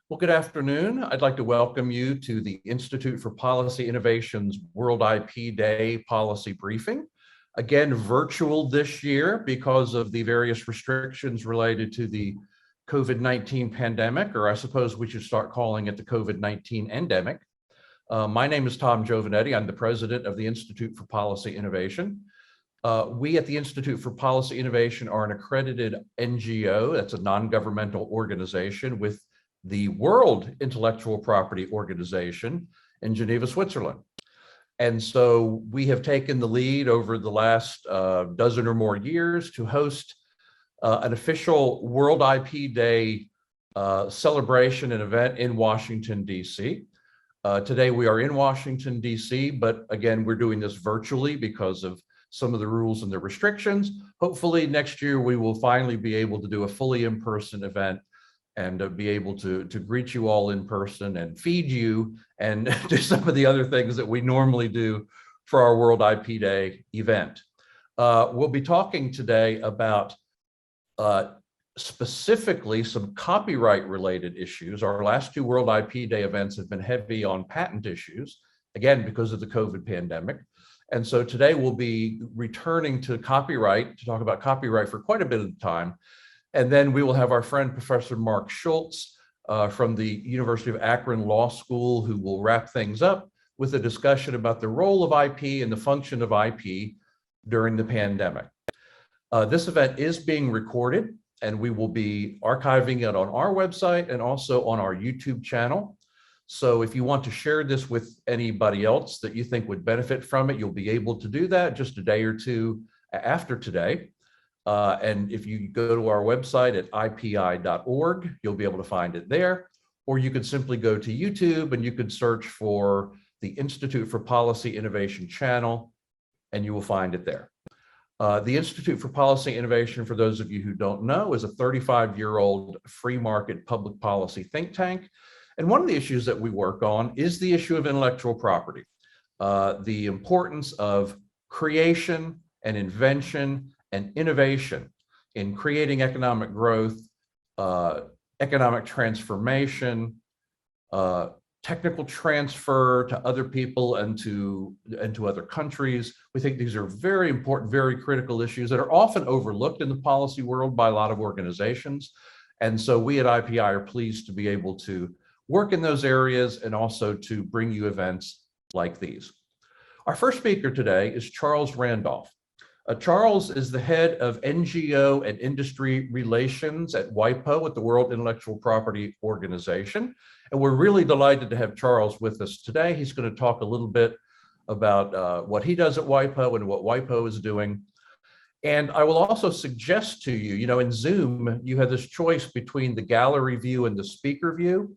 Well, good afternoon. I'd like to welcome you to the Institute for Policy Innovation's World IP Day policy briefing. Again, virtual this year because of the various restrictions related to the COVID-19 pandemic, or I suppose we should start calling it the COVID-19 endemic. My name is Tom Giovanetti. I'm the president of the Institute for Policy Innovation. We at the Institute for Policy Innovation are an accredited NGO, that's a non-governmental organization with the World Intellectual Property Organization in Geneva, Switzerland. And so we have taken the lead over the last dozen or more years to host an official World IP Day celebration and event in Washington, D.C. Today we are in Washington, D.C., but again, we're doing this virtually because of some of the rules and the restrictions. Hopefully next year we will finally be able to do a fully in-person event and be able to greet you all in person and feed you and do some of the other things that we normally do for our World IP Day event. We'll be talking today about specifically some copyright related issues. Our last two World IP Day events have been heavy on patent issues, again, because of the COVID pandemic. And so today we'll be returning to copyright to talk about copyright for quite a bit of time. And then we will have our friend, Professor Mark Shultz from the University of Akron Law School, who will wrap things up with a discussion about the role of IP and the function of IP during the pandemic. This event is being recorded, and we will be archiving it on our website and also on our YouTube channel. So if you want to share this with anybody else that you think would benefit from it, you'll be able to do that just a day or two after today. And if you go to our website at ipi.org, you'll be able to find it there. Or you could simply go to YouTube and you could search for the Institute for Policy Innovation channel, and you will find it there. The Institute for Policy Innovation, for those of you who don't know, is a 35-year-old free market public policy think tank. And one of the issues that we work on is the issue of intellectual property, the importance of creation and invention and innovation in creating economic growth, economic transformation, technical transfer to other people and to other countries. We think these are very important, very critical issues that are often overlooked in the policy world by a lot of organizations. And so we at IPI are pleased to be able to work in those areas and also to bring you events like these. Our first speaker today is Charles Randolph. Charles is the head of NGO and industry relations at Wipo, at the World Intellectual Property Organization. And we're really delighted to have Charles with us today. He's going to talk a little bit about what he does at Wipo and what Wipo is doing. And I will also suggest to you, in Zoom, you have this choice between the gallery view and the speaker view.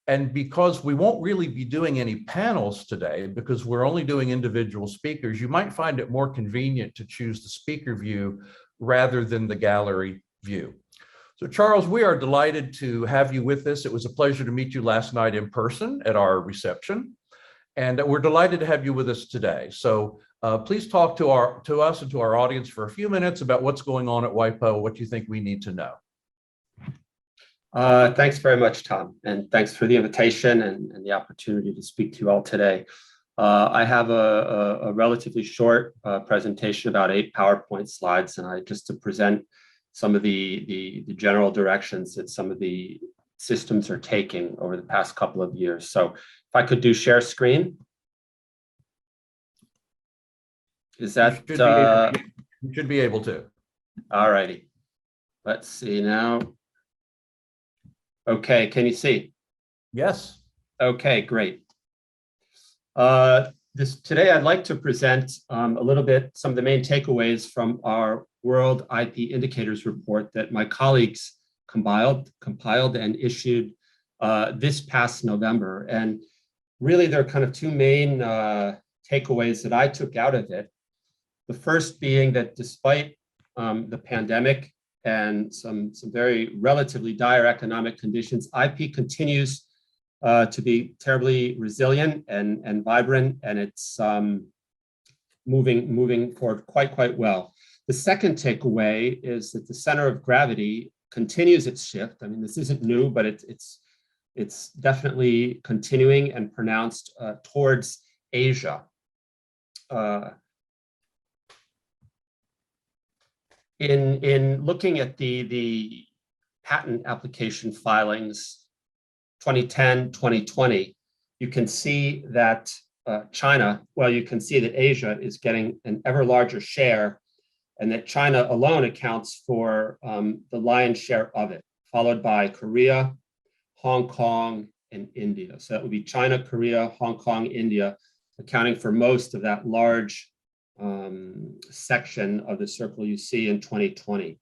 And because we won't really be doing any panels today, because we're only doing individual speakers, you might find it more convenient to choose the speaker view rather than the gallery view. So Charles, we are delighted to have you with us. It was a pleasure to meet you last night in person at our reception. And we're delighted to have you with us today. So please talk to us and to our audience for a few minutes about what's going on at Wipo, what you think we need to know. Thanks very much, Tom, and thanks for the invitation and the opportunity to speak to you all today. I have a relatively short presentation, about 8 PowerPoint slides, and just to present some of the general directions that some of the systems are taking over the past couple of years. So if I could do share screen. Is that? You should be able to. All righty. Let's see now. Okay, can you see? Yes. Okay, great. Today I'd like to present a little bit some of the main takeaways from our World IP Indicators report that my colleagues compiled and issued this past November. And really there are kind of two main takeaways that I took out of it. The first being that despite the pandemic and some very relatively dire economic conditions, IP continues to be terribly resilient and vibrant, and it's moving forward quite well. The second takeaway is that the center of gravity continues its shift. I mean, this isn't new, but it's it's definitely continuing and pronounced towards Asia. In looking at the patent application filings, 2010, 2020, you can see that China, well, you can see that Asia is getting an ever larger share, and that China alone accounts for the lion's share of it, followed by Korea, Hong Kong, and India. So that would be China, Korea, Hong Kong, India, accounting for most of that large section of the circle you see in 2020.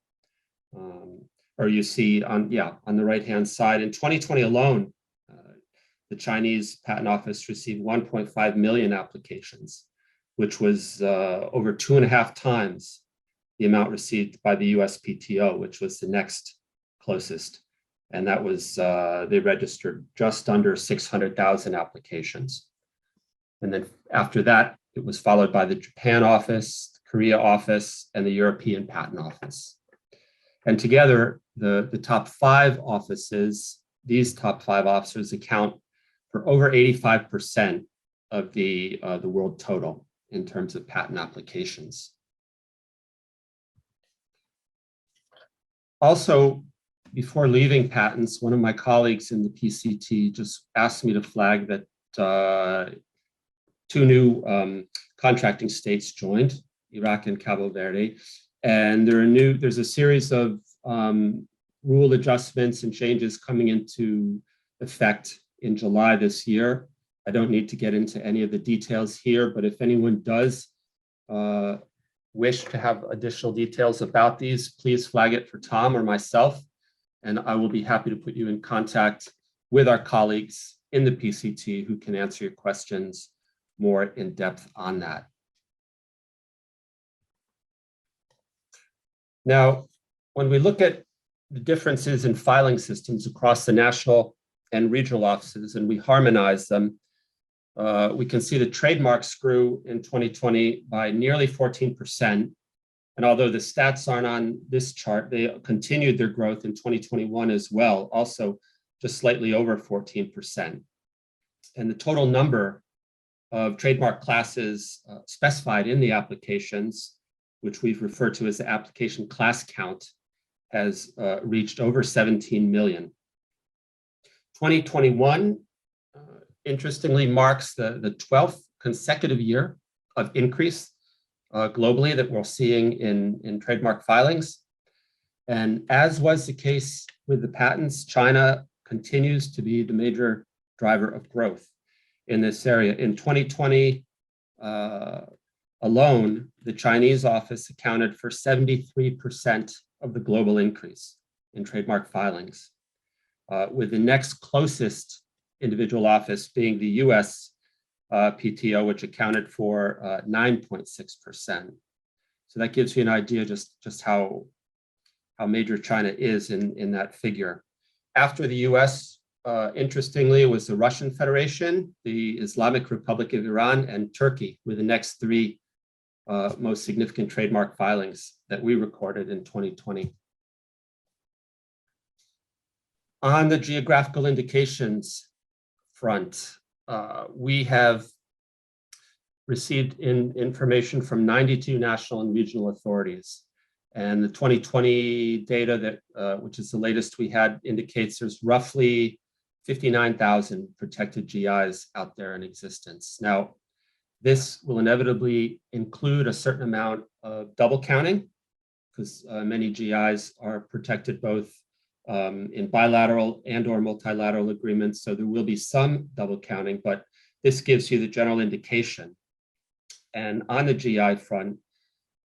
Or you see on the right-hand side. In 2020 alone, the Chinese Patent Office received 1.5 million applications, which was over 2.5 times the amount received by the USPTO, which was the next closest. And that was, they registered just under 600,000 applications. And then after that, it was followed by the Japan office, the Korea office, and the European Patent Office. And together, the top 5 offices, these top 5 officers account for over 85% of the world total in terms of patent applications. Also, before leaving patents, one of my colleagues in the PCT just asked me to flag that 2 new contracting states joined, Iraq and Cabo Verde, and there's a series of rule adjustments and changes coming into effect in July this year. I don't need to get into any of the details here, but if anyone does wish to have additional details about these, please flag it for Tom or myself, and I will be happy to put you in contact with our colleagues in the PCT who can answer your questions more in depth on that. Now, when we look at the differences in filing systems across the national and regional offices, and we harmonize them, we can see the trademarks grew in 2020 by nearly 14%. And although the stats aren't on this chart, they continued their growth in 2021 as well, also just slightly over 14%. And the total number of trademark classes specified in the applications, which we've referred to as the application class count, has reached over 17 million. 2021, interestingly, marks the 12th consecutive year of increase globally that we're seeing in trademark filings. And as was the case with the patents, China continues to be the major driver of growth in this area. In 2020 alone, the Chinese office accounted for 73% of the global increase in trademark filings, with the next closest individual office being the US PTO, which accounted for 9.6%. So that gives you an idea just how major China is in that figure. After the US, interestingly, it was the Russian Federation, the Islamic Republic of Iran, and Turkey were the next 3 most significant trademark filings that we recorded in 2020. On the geographical indications front, we have received information from 92 national and regional authorities. And the 2020 data that, which is the latest we had, indicates there's roughly 59,000 protected GIs out there in existence. Now, this will inevitably include a certain amount of double counting, because many GIs are protected both in bilateral and or multilateral agreements. So there will be some double counting, but this gives you the general indication. And on the GI front,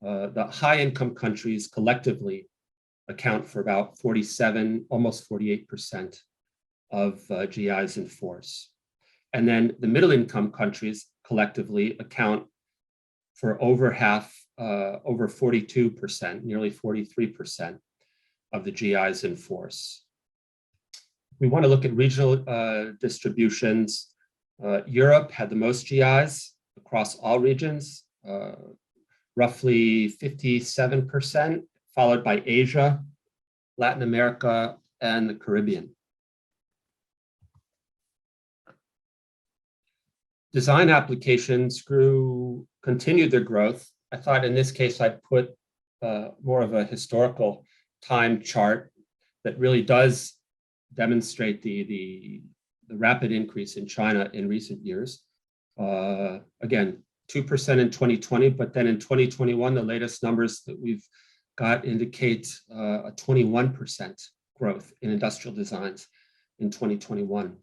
the high income countries collectively account for about 47, almost 48% of GIs in force. And then the middle income countries collectively account for over half, over 42%, nearly 43% of the GIs in force. We want to look at regional distributions. Europe had the most GIs across all regions, roughly 57%, followed by Asia, Latin America, and the Caribbean. design applications continued their growth. I thought in this case I'd put more of a historical time chart that really does demonstrate the rapid increase in China in recent years. Again, 2% in 2020, but then in 2021, the latest numbers that we've got indicate a 21% growth in industrial designs in 2021.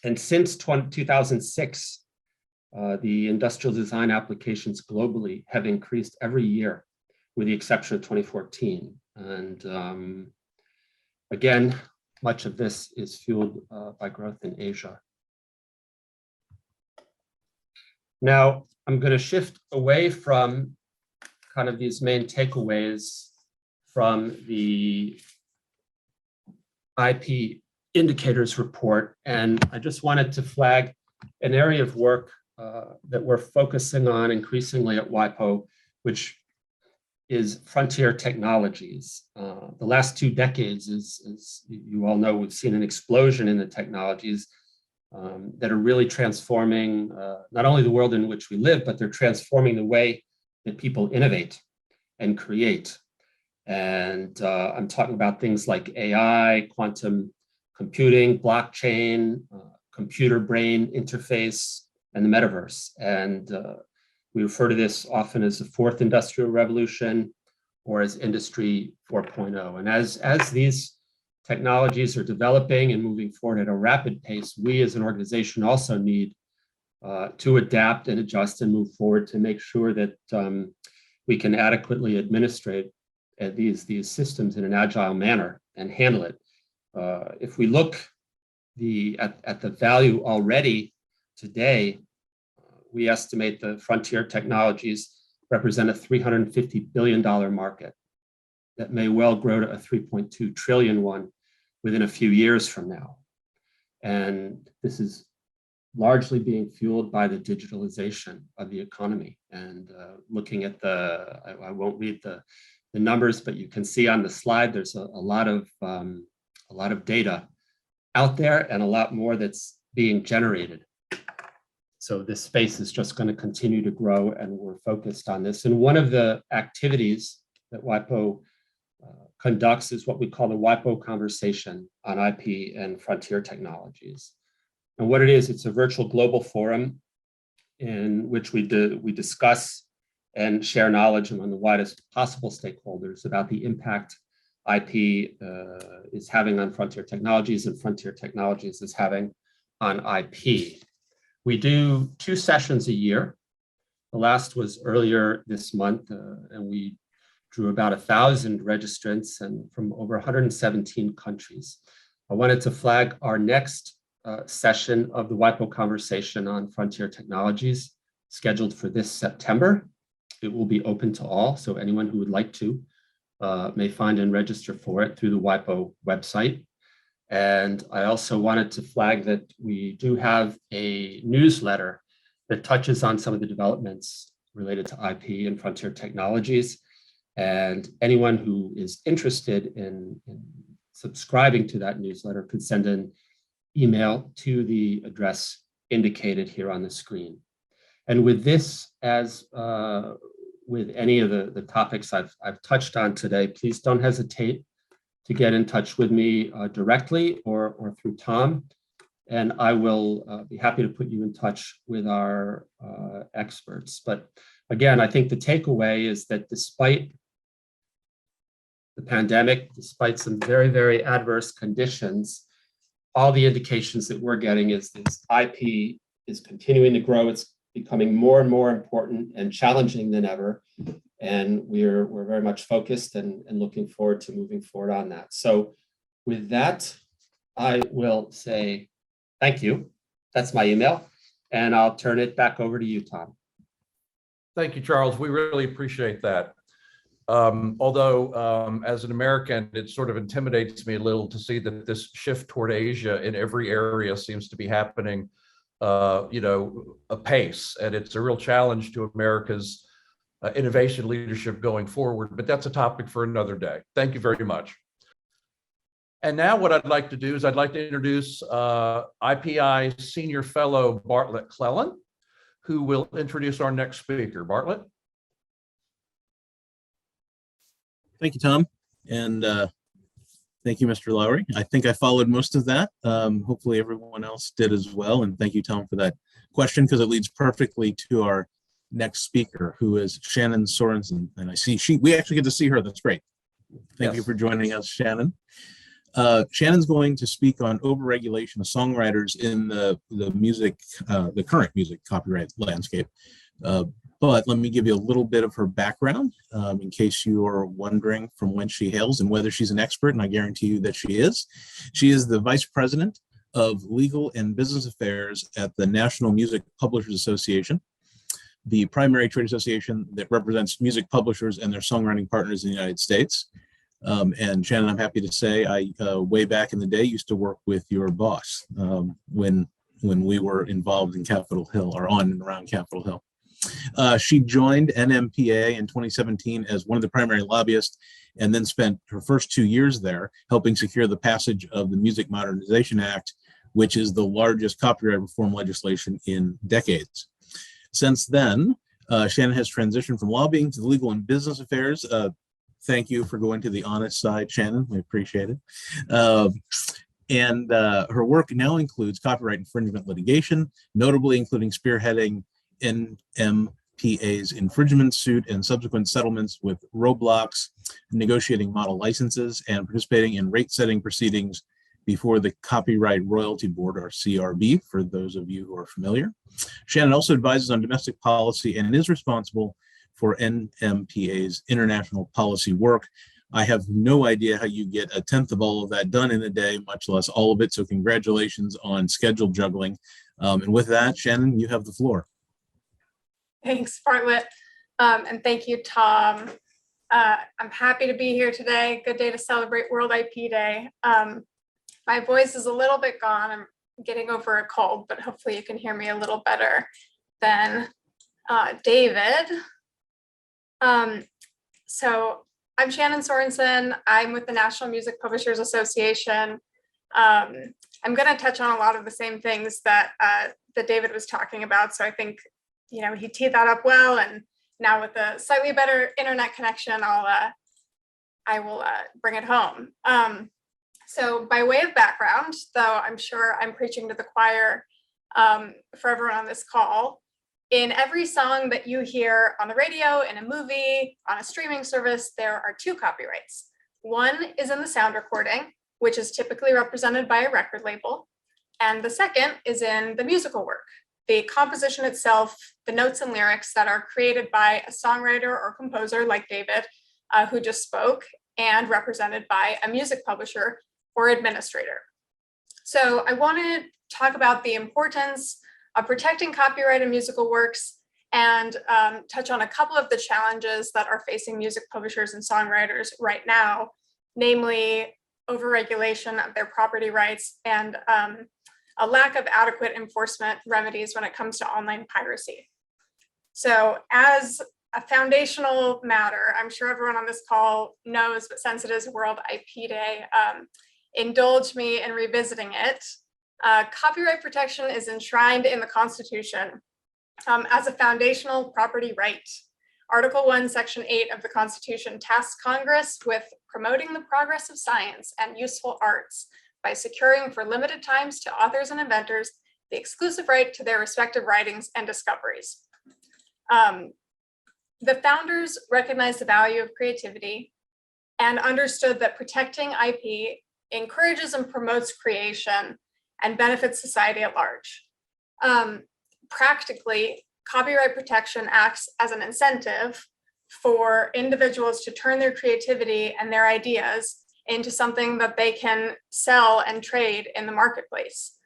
And since 2006, the industrial design applications globally have increased every year, with the exception of 2014. And again, much of this is fueled by growth in Asia. Now, I'm going to shift away from kind of these main takeaways from the IP indicators report. And I just wanted to flag an area of work that we're focusing on increasingly at Wipo, which is frontier technologies. The last 2 decades, as you all know, we've seen an explosion in the technologies that are really transforming not only the world in which we live, but they're transforming the way that people innovate and create. And I'm talking about things like AI, quantum computing, blockchain, computer-brain interface, and the metaverse. And we refer to this often as the 4th industrial revolution or as Industry 4.0. And as these technologies are developing and moving forward at a rapid pace, we as an organization also need to adapt and adjust and move forward to make sure that we can adequately administrate these systems in an agile manner and handle it. If we look at the value already today, we estimate the frontier technologies represent a $350 billion market that may well grow to a 3.2 trillion one within a few years from now. And this is largely being fueled by the digitalization of the economy. And looking at I won't read the numbers, but you can see on the slide, there's a lot of data out there and a lot more that's being generated. So this space is just going to continue to grow, and we're focused on this. And one of the activities that Wipo conducts is what we call the Wipo Conversation on IP and Frontier Technologies. And what it is, it's a virtual global forum in which we discuss and share knowledge among the widest possible stakeholders about the impact IP is having on frontier technologies and frontier technologies is having on IP. We do 2 sessions a year. The last was earlier this month, and we drew about 1,000 registrants and from over 117 countries. I wanted to flag our next session of the Wipo Conversation on Frontier Technologies, scheduled for this September. It will be open to all, so anyone who would like to may find and register for it through the Wipo website. And I also wanted to flag that we do have a newsletter that touches on some of the developments related to IP and frontier technologies. And anyone who is interested in subscribing to that newsletter could send an email to the address indicated here on the screen. And with this, as with any of the topics I've touched on today, please don't hesitate to get in touch with me directly or through Tom, and I will be happy to put you in touch with our experts. But again, I think the takeaway is that despite the pandemic, despite some very, very adverse conditions, all the indications that we're getting is this IP is continuing to grow. It's becoming more and more important and challenging than ever. And we're very much focused and looking forward to moving forward on that. So with that, I will say thank you. That's my email. And I'll turn it back over to you, Tom. Thank you, Charles. We really appreciate that. Although as an American, it sort of intimidates me a little to see that this shift toward Asia in every area seems to be happening, apace. And it's a real challenge to America's innovation leadership going forward, but that's a topic for another day. Thank you very much. And now what I'd like to do is I'd like to introduce IPI Senior Fellow Bartlett Clellan, who will introduce our next speaker. Bartlett. Thank you, Tom. And thank you, Mr. Lowrey. I think I followed most of that. Hopefully everyone else did as well. And thank you, Tom, for that question, because it leads perfectly to our next speaker, who is Shannon Sorenson. And I see we actually get to see her. That's great. Thank you for joining us, Shannon. Shannon's going to speak on overregulation of songwriters in the current music copyright landscape. But let me give you a little bit of her background in case you are wondering from whence she hails and whether she's an expert, and I guarantee you that she is. She is the Vice President of Legal and Business Affairs at the National Music Publishers Association, the primary trade association that represents music publishers and their songwriting partners in the United States. And Shannon, I'm happy to say I, way back in the day, used to work with your boss when we were involved in Capitol Hill, or on and around Capitol Hill. She joined NMPA in 2017 as one of the primary lobbyists, and then spent her first 2 years there helping secure the passage of the Music Modernization Act, which is the largest copyright reform legislation in decades. Since then, Shannon has transitioned from lobbying to legal and business affairs. Thank you for going to the honest side, Shannon. We appreciate it. And her work now includes copyright infringement litigation, notably including spearheading NMPA's infringement suit and subsequent settlements with Roblox, negotiating model licenses, and participating in rate-setting proceedings before the Copyright Royalty Board, or CRB, for those of you who are familiar. Shannon also advises on domestic policy and is responsible for NMPA's international policy work. I have no idea how you get a tenth of all of that done in a day, much less all of it. So congratulations on schedule juggling. And with that, Shannon, you have the floor. Thanks, Bartlett. And thank you, Tom. I'm happy to be here today. Good day to celebrate World IP Day. My voice is a little bit gone. I'm getting over a cold, but hopefully you can hear me a little better than David. So I'm Shannon Sorenson. I'm with the National Music Publishers Association. I'm going to touch on a lot of the same things that David was talking about. So I think, you know, he teed that up well. And now with a slightly better internet connection, I will bring it home. So by way of background, though I'm sure I'm preaching to the choir for everyone on this call, in every song that you hear on the radio, in a movie, on a streaming service, there are two copyrights. One is in the sound recording, which is typically represented by a record label. And the second is in the musical work, the composition itself, the notes and lyrics that are created by a songwriter or composer like David, who just spoke, and represented by a music publisher or administrator. So I want to talk about the importance of protecting copyright in musical works, and touch on a couple of the challenges that are facing music publishers and songwriters right now, namely overregulation of their property rights and a lack of adequate enforcement remedies when it comes to online piracy. So as a foundational matter, I'm sure everyone on this call knows, but since it is World IP Day, indulge me in revisiting it. Copyright protection is enshrined in the Constitution as a foundational property right. Article 1, Section 8 of the Constitution tasks Congress with promoting the progress of science and useful arts by securing for limited times to authors and inventors the exclusive right to their respective writings and discoveries. The founders recognized the value of creativity and understood that protecting IP encourages and promotes creation and benefits society at large. Practically, copyright protection acts as an incentive for individuals to turn their creativity and their ideas into something that they can sell and trade in the marketplace.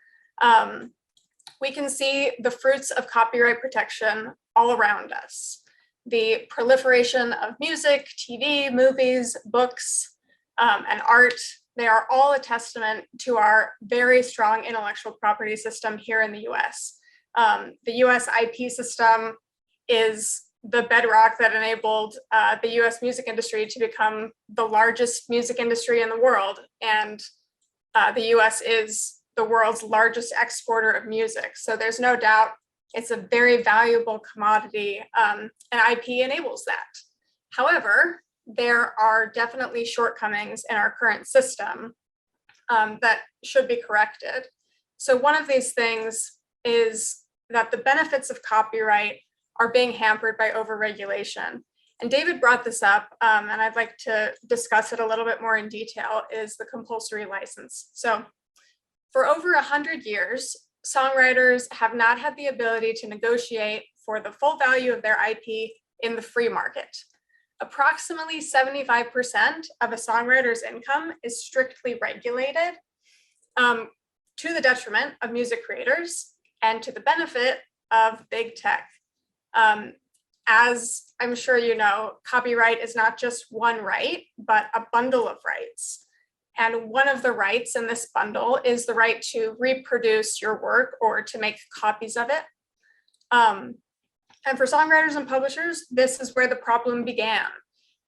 We can see the fruits of copyright protection all around us. The proliferation of music, TV, movies, books, and art, they are all a testament to our very strong intellectual property system here in the US. The US IP system is the bedrock that enabled the US music industry to become the largest music industry in the world. And the US is the world's largest exporter of music. So there's no doubt it's a very valuable commodity, and IP enables that. However, there are definitely shortcomings in our current system that should be corrected. So one of these things is that the benefits of copyright are being hampered by overregulation. And David brought this up, and I'd like to discuss it a little bit more in detail, is the compulsory license. So for over 100 years, songwriters have not had the ability to negotiate for the full value of their IP in the free market. Approximately 75% of a songwriter's income is strictly regulated, to the detriment of music creators and to the benefit of big tech. As I'm sure you know, copyright is not just one right, but a bundle of rights. And one of the rights in this bundle is the right to reproduce your work or to make copies of it. And for songwriters and publishers, this is where the problem began.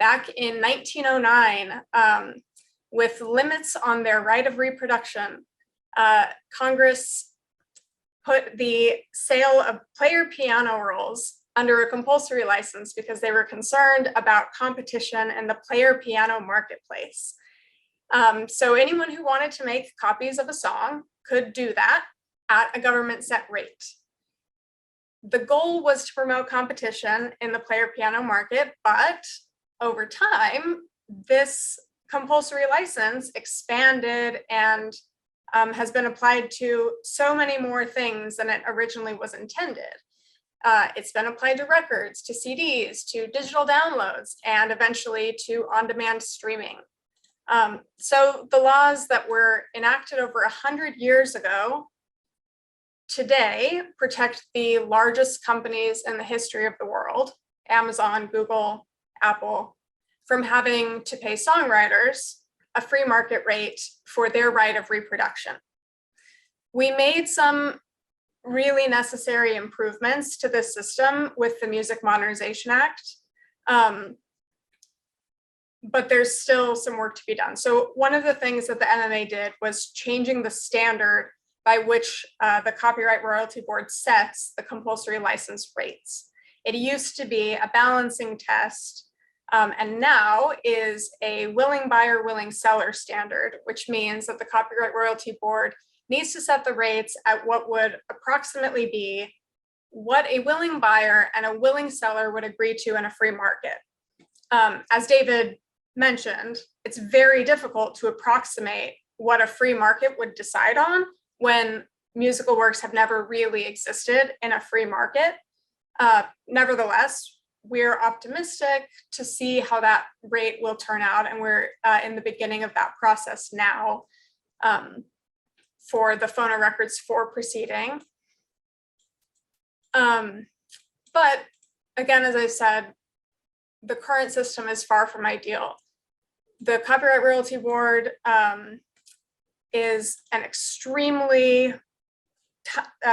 Back in 1909, with limits on their right of reproduction, Congress put the sale of player piano rolls under a compulsory license because they were concerned about competition in the player piano marketplace. So anyone who wanted to make copies of a song could do that at a government set rate. The goal was to promote competition in the player piano market, but over time, this compulsory license expanded and has been applied to so many more things than it originally was intended. It's been applied to records, to CDs, to digital downloads, and eventually to on-demand streaming. So the laws that were enacted over 100 years ago today protect the largest companies in the history of the world, Amazon, Google, Apple, from having to pay songwriters a free market rate for their right of reproduction. We made some really necessary improvements to this system with the Music Modernization Act, but there's still some work to be done. So one of the things that the MMA did was changing the standard by which the Copyright Royalty Board sets the compulsory license rates. It used to be a balancing test, and now is a willing buyer, willing seller standard, which means that the Copyright Royalty Board needs to set the rates at what would approximately be what a willing buyer and a willing seller would agree to in a free market. As David mentioned, it's very difficult to approximate what a free market would decide on when musical works have never really existed in a free market. Nevertheless, we're optimistic to see how that rate will turn out, and we're in the beginning of that process now for the Phonorecords 4 proceeding. But again, as I said, the current system is far from ideal. The Copyright Royalty Board is an extremely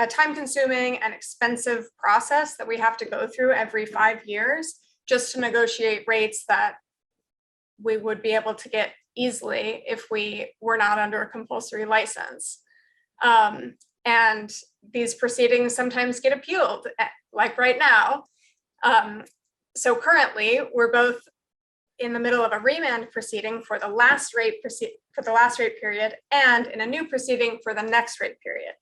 time-consuming and expensive process that we have to go through every 5 years just to negotiate rates that we would be able to get easily if we were not under a compulsory license. And these proceedings sometimes get appealed, like right now. So currently, we're both in the middle of a remand proceeding for the last rate period and in a new proceeding for the next rate period.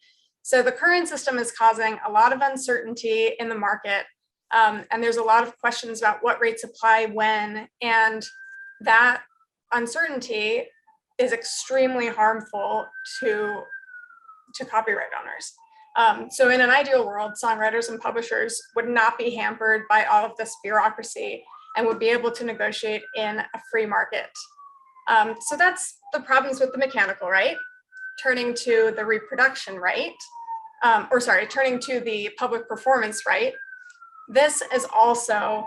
So the current system is causing a lot of uncertainty in the market, and there's a lot of questions about what rates apply when, and that uncertainty is extremely harmful to copyright owners. So in an ideal world, songwriters and publishers would not be hampered by all of this bureaucracy and would be able to negotiate in a free market. So that's the problems with the mechanical right. Turning to the reproduction right, turning to the public performance right, this is also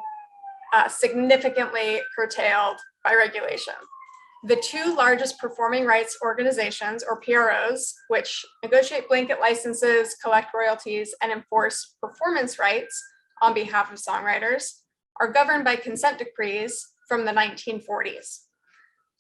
significantly curtailed by regulation. The two largest performing rights organizations, or PROs, which negotiate blanket licenses, collect royalties, and enforce performance rights on behalf of songwriters, are governed by consent decrees from the 1940s.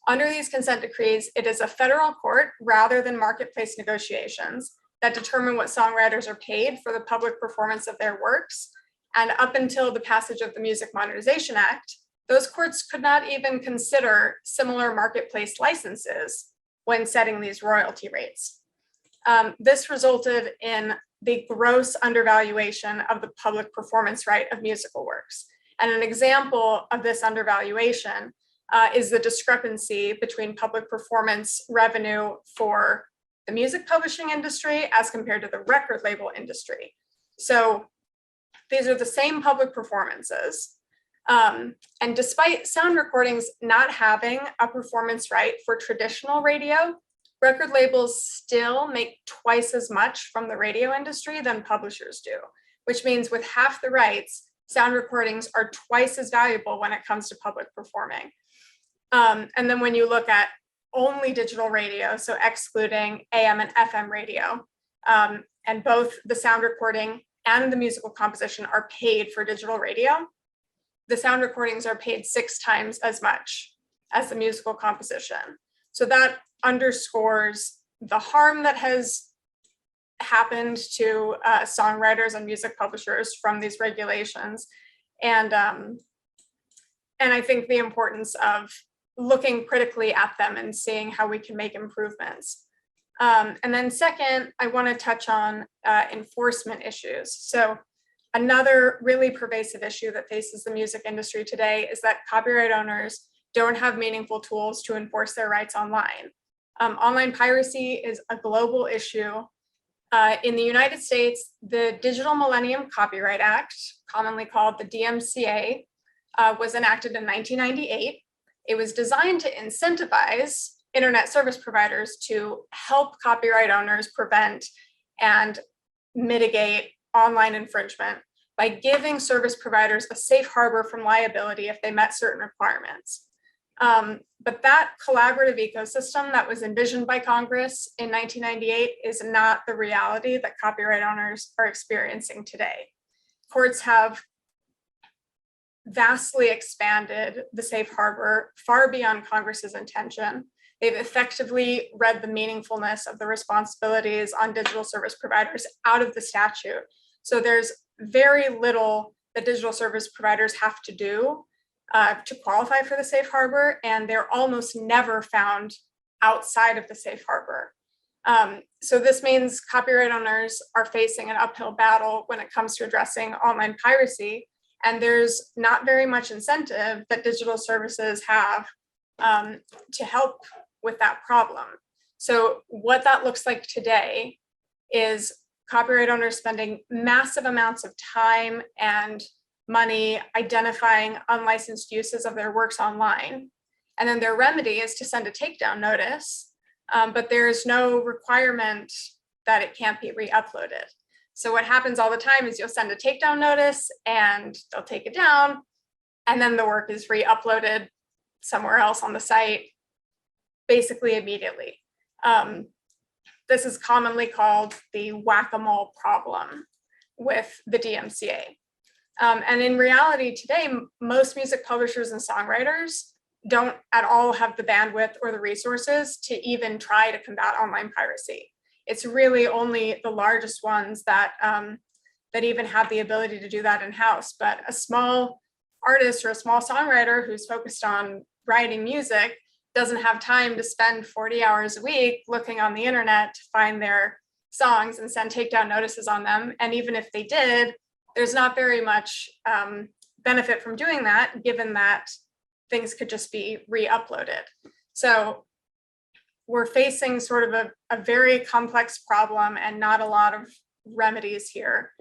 Under these consent decrees, it is a federal court rather than marketplace negotiations that determine what songwriters are paid for the public performance of their works. And up until the passage of the Music Modernization Act, those courts could not even consider similar marketplace licenses when setting these royalty rates. This resulted in the gross undervaluation of the public performance right of musical works. And an example of this undervaluation is the discrepancy between public performance revenue for the music publishing industry as compared to the record label industry. So these are the same public performances. And despite sound recordings not having a performance right for traditional radio, record labels still make twice as much from the radio industry than publishers do, which means with half the rights, sound recordings are twice as valuable when it comes to public performing. And then when you look at only digital radio, so excluding AM and FM radio, and both the sound recording and the musical composition are paid for digital radio, the sound recordings are paid 6 times as much as the musical composition. So that underscores the harm that has happened to songwriters and music publishers from these regulations. And I think the importance of looking critically at them and seeing how we can make improvements. And then second, I want to touch on enforcement issues. So another really pervasive issue that faces the music industry today is that copyright owners don't have meaningful tools to enforce their rights online. Online piracy is a global issue. In the United States, the Digital Millennium Copyright Act, commonly called the DMCA, was enacted in 1998. It was designed to incentivize internet service providers to help copyright owners prevent and mitigate online infringement by giving service providers a safe harbor from liability if they met certain requirements. But that collaborative ecosystem that was envisioned by Congress in 1998 is not the reality that copyright owners are experiencing today. Courts have vastly expanded the safe harbor far beyond Congress's intention. They've effectively read the meaningfulness of the responsibilities on digital service providers out of the statute. So there's very little that digital service providers have to do to qualify for the safe harbor, and they're almost never found outside of the safe harbor. So this means copyright owners are facing an uphill battle when it comes to addressing online piracy, and there's not very much incentive that digital services have to help with that problem. So what that looks like today is copyright owners spending massive amounts of time and money identifying unlicensed uses of their works online. And then their remedy is to send a takedown notice, but there is no requirement that it can't be re-uploaded. So what happens all the time is you'll send a takedown notice and they'll take it down, and then the work is re-uploaded somewhere else on the site, basically immediately. This is commonly called the whack-a-mole problem with the DMCA. And in reality today, most music publishers and songwriters don't at all have the bandwidth or the resources to even try to combat online piracy. It's really only the largest ones that, that even have the ability to do that in-house. But a small artist or a small songwriter who's focused on writing music doesn't have time to spend 40 hours a week looking on the internet to find their songs and send takedown notices on them. And even if they did, there's not very much benefit from doing that, given that things could just be re-uploaded. So we're facing sort of a very complex problem and not a lot of remedies here.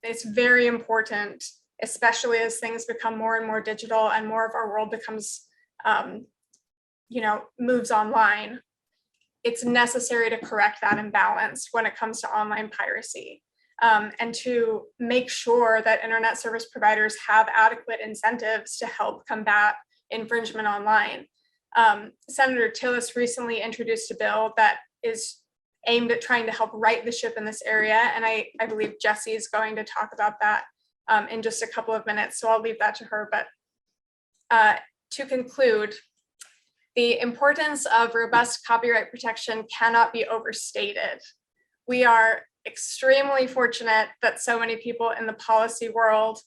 It's very important, especially as things become more and more digital and more of our world becomes, moves online. It's necessary to correct that imbalance when it comes to online piracy. And to make sure that internet service providers have adequate incentives to help combat infringement online. Senator Tillis recently introduced a bill that is aimed at trying to help right the ship in this area. And I believe Jessie is going to talk about that in just a couple of minutes. So I'll leave that to her. But to conclude, the importance of robust copyright protection cannot be overstated. We are extremely fortunate that so many people in the policy world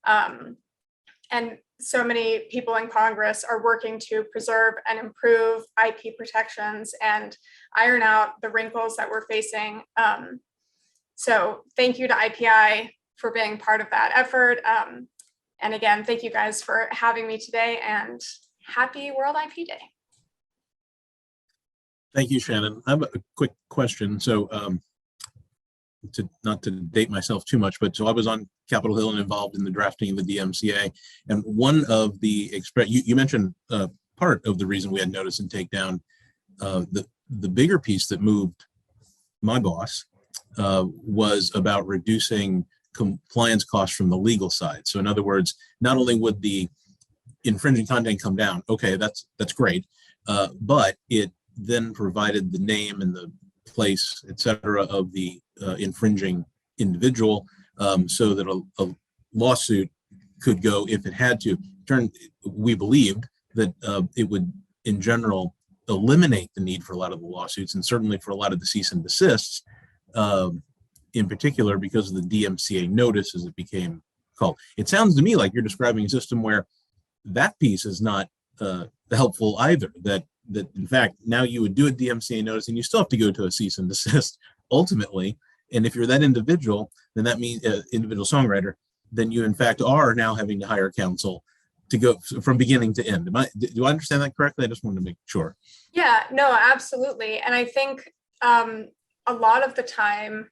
and so many people in Congress are working to preserve and improve IP protections and iron out the wrinkles that we're facing. So thank you to IPI for being part of that effort. And again, thank you guys for having me today, and happy World IP Day. Thank you, Shannon. I have a quick question. So not to date myself too much, but so I was on Capitol Hill and involved in the drafting of the DMCA. And one of the, you mentioned part of the reason we had notice and takedown. The bigger piece that moved my boss was about reducing compliance costs from the legal side. So in other words, not only would the infringing content come down, okay, that's great, but it then provided the name and the place, et cetera, of the infringing individual, so that a lawsuit could go if it had to. We believed that it would, in general, eliminate the need for a lot of the lawsuits, and certainly for a lot of the cease and desists, in particular because of the DMCA notice, as it became called. It sounds to me like you're describing a system where that piece is not helpful either, that in fact now you would do a DMCA notice and you still have to go to a cease and desist ultimately. And if you're that individual, then that means individual songwriter, then you in fact are now having to hire counsel to go from beginning to end. Do I understand that correctly? I just wanted to make sure. Yeah, no, absolutely. And I think a lot of the time,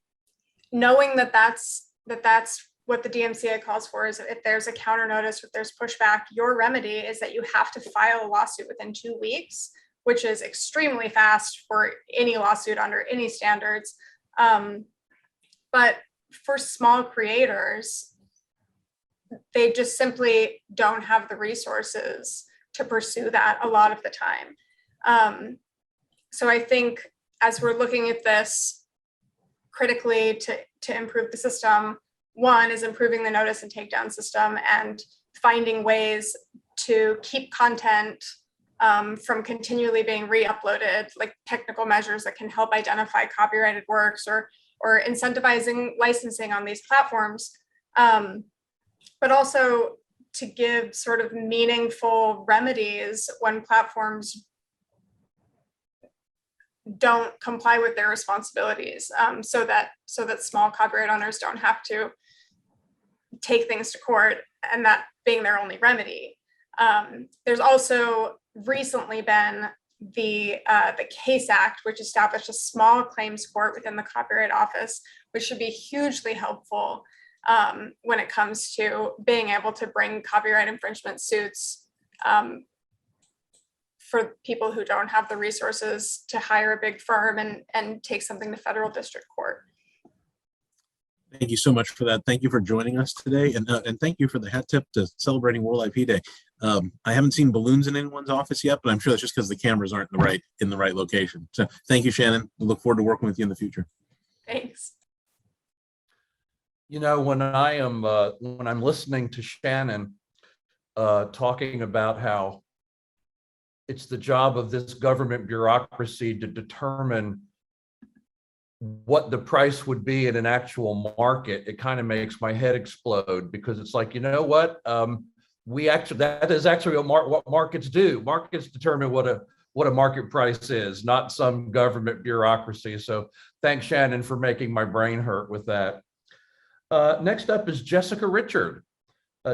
knowing that that's what the DMCA calls for, is if there's a counter notice, if there's pushback, your remedy is that you have to file a lawsuit within 2 weeks, which is extremely fast for any lawsuit under any standards. But for small creators, they just simply don't have the resources to pursue that a lot of the time. So I think as we're looking at this critically to improve the system, one is improving the notice and takedown system and finding ways to keep content from continually being re-uploaded, like technical measures that can help identify copyrighted works, or incentivizing licensing on these platforms, but also to give sort of meaningful remedies when platforms don't comply with their responsibilities, so that small copyright owners don't have to take things to court, and that being their only remedy. There's also recently been the Case Act, which established a small claims court within the Copyright Office, which should be hugely helpful when it comes to being able to bring copyright infringement suits for people who don't have the resources to hire a big firm and take something to federal district court. Thank you so much for that. Thank you for joining us today, and thank you for the hat tip to celebrating World IP Day. I haven't seen balloons in anyone's office yet, but I'm sure that's just because the cameras aren't in the right location. So thank you, Shannon. We look forward to working with you in the future. Thanks. You know, when I'm listening to Shannon talking about how it's the job of this government bureaucracy to determine what the price would be in an actual market, it kind of makes my head explode, because it's like, you know what? That is actually what markets do. Markets determine what a market price is, not some government bureaucracy. So thanks, Shannon, for making my brain hurt with that. Next up is Jessica Richard.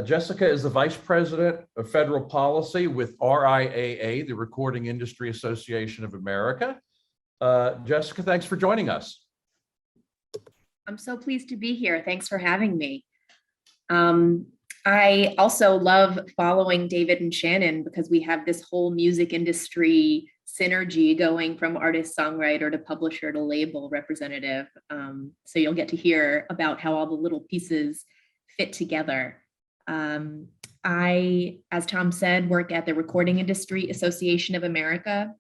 Jessica is the Vice President of Federal Policy with RIAA, the Recording Industry Association of America. Jessica, thanks for joining us. I'm so pleased to be here. Thanks for having me. I also love following David and Shannon because we have this whole music industry synergy going from artist, songwriter to publisher to label representative. So you'll get to hear about how all the little pieces fit together. I, as Tom said, work at the Recording Industry Association of America.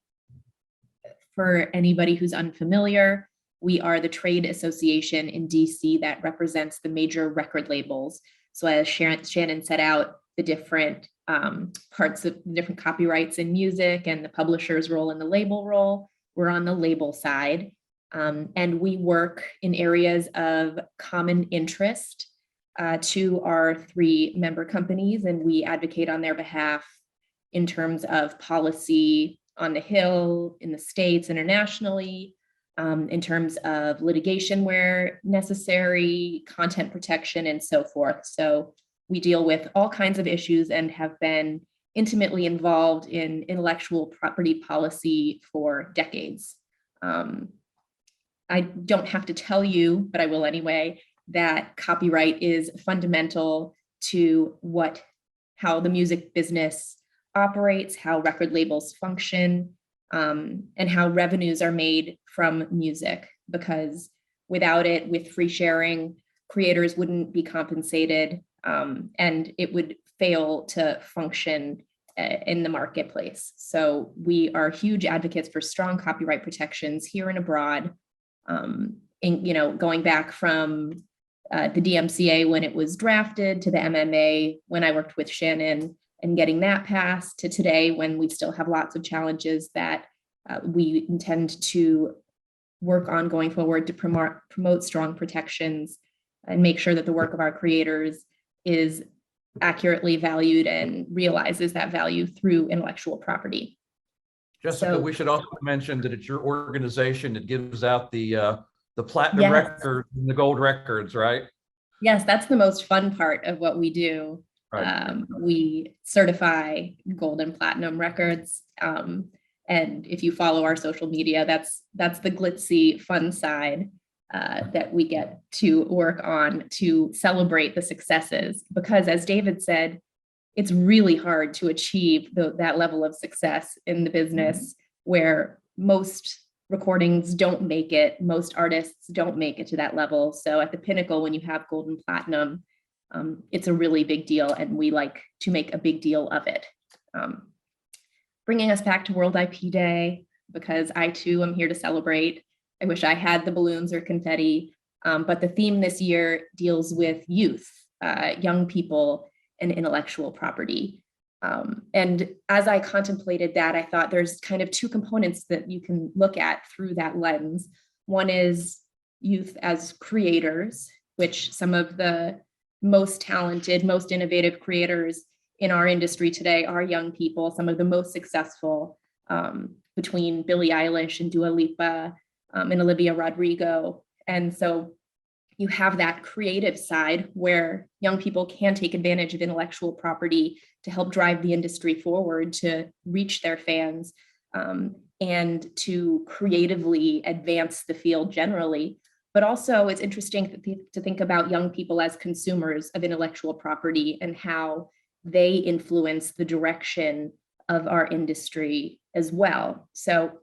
For anybody who's unfamiliar, we are the trade association in DC that represents the major record labels. So as Shannon set out, the different parts of different copyrights in music and the publisher's role and the label role. We're on the label side, and we work in areas of common interest to our 3 member companies, and we advocate on their behalf in terms of policy on the Hill, in the States, internationally, in terms of litigation where necessary, content protection, and so forth. So we deal with all kinds of issues and have been intimately involved in intellectual property policy for decades. I don't have to tell you, but I will anyway, that copyright is fundamental to how the music business operates, how record labels function, and how revenues are made from music, because without it, with free sharing, creators wouldn't be compensated, and it would fail to function in the marketplace. So we are huge advocates for strong copyright protections here and abroad, going back from the DMCA when it was drafted, to the MMA when I worked with Shannon and getting that passed, to today when we still have lots of challenges that we intend to work on going forward to promote strong protections and make sure that the work of our creators is accurately valued and realizes that value through intellectual property. Jessica, we should also mention that it's your organization that gives out the platinum records and the gold records, right? Yes, that's the most fun part of what we do. Right. We certify gold and platinum records. And if you follow our social media, that's the glitzy fun side that we get to work on to celebrate the successes. Because as David said, it's really hard to achieve that level of success in the business where most recordings don't make it, most artists don't make it to that level. So at the pinnacle, when you have gold and platinum, it's a really big deal, and we like to make a big deal of it. Bringing us back to World IP Day, because I too am here to celebrate. I wish I had the balloons or confetti, but the theme this year deals with youth, young people, and intellectual property. And as I contemplated that, I thought there's kind of 2 components that you can look at through that lens. One is youth as creators, which some of the most talented, most innovative creators in our industry today are young people, some of the most successful, between Billie Eilish and Dua Lipa and Olivia Rodrigo. And so you have that creative side where young people can take advantage of intellectual property to help drive the industry forward, to reach their fans, and to creatively advance the field generally. But also it's interesting to think about young people as consumers of intellectual property and how they influence the direction of our industry as well. So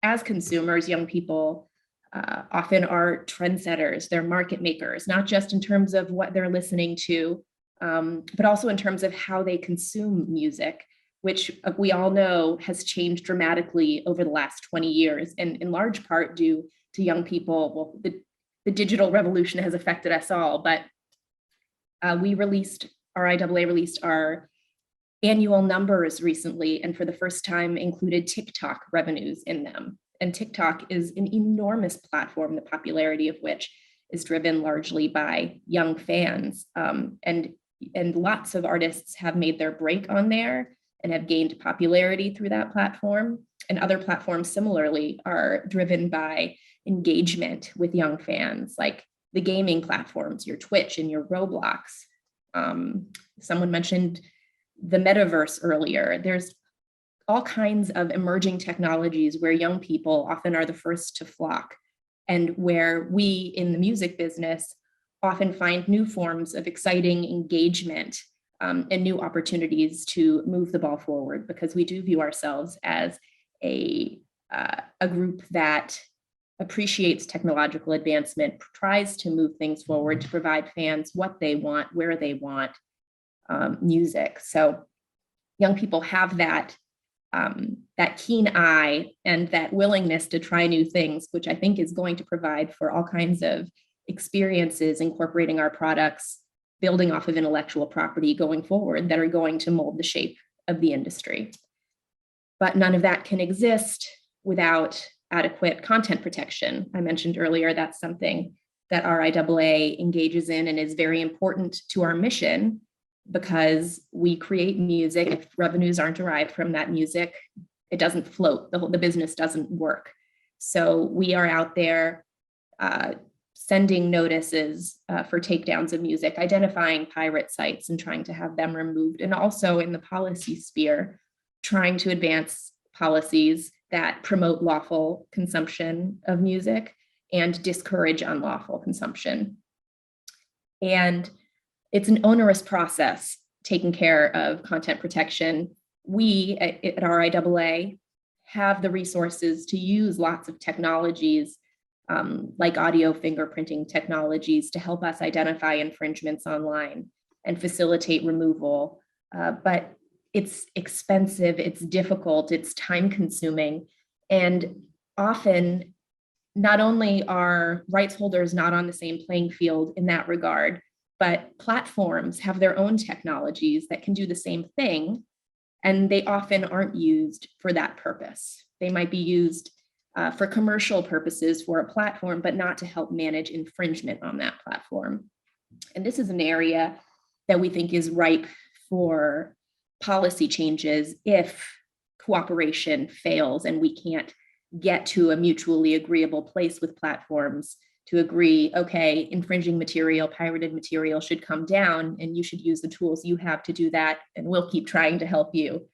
as consumers, young people often are trendsetters, they're market makers, not just in terms of what they're listening to, but also in terms of how they consume music, which we all know has changed dramatically over the last 20 years, and in large part due to young people. Well, the digital revolution has affected us all, but our IAA released our annual numbers recently, and for the first time included TikTok revenues in them. And TikTok is an enormous platform, the popularity of which is driven largely by young fans. And lots of artists have made their break on there and have gained popularity through that platform. And other platforms similarly are driven by engagement with young fans, like the gaming platforms, your Twitch and your Roblox. Someone mentioned the metaverse earlier. There's all kinds of emerging technologies where young people often are the first to flock, and where we in the music business often find new forms of exciting engagement and new opportunities to move the ball forward, because we do view ourselves as a group that appreciates technological advancement, tries to move things forward to provide fans what they want, where they want music. So young people have that keen eye and that willingness to try new things, which I think is going to provide for all kinds of experiences incorporating our products building off of intellectual property going forward that are going to mold the shape of the industry. But none of that can exist without adequate content protection. I mentioned earlier that's something that RIAA engages in and is very important to our mission, because we create music. If revenues aren't derived from that music, it doesn't float. The business doesn't work. So we are out there sending notices for takedowns of music, identifying pirate sites and trying to have them removed. And also in the policy sphere, trying to advance policies that promote lawful consumption of music and discourage unlawful consumption. And it's an onerous process taking care of content protection. We at RIAA have the resources to use lots of technologies like audio fingerprinting technologies to help us identify infringements online and facilitate removal. But it's expensive, it's difficult, it's time consuming. And often, not only are rights holders not on the same playing field in that regard, but platforms have their own technologies that can do the same thing, and they often aren't used for that purpose. They might be used for commercial purposes for a platform, but not to help manage infringement on that platform. And this is an area that we think is ripe for policy changes if cooperation fails and we can't get to a mutually agreeable place with platforms to agree, okay, infringing material, pirated material should come down and you should use the tools you have to do that, and we'll keep trying to help you.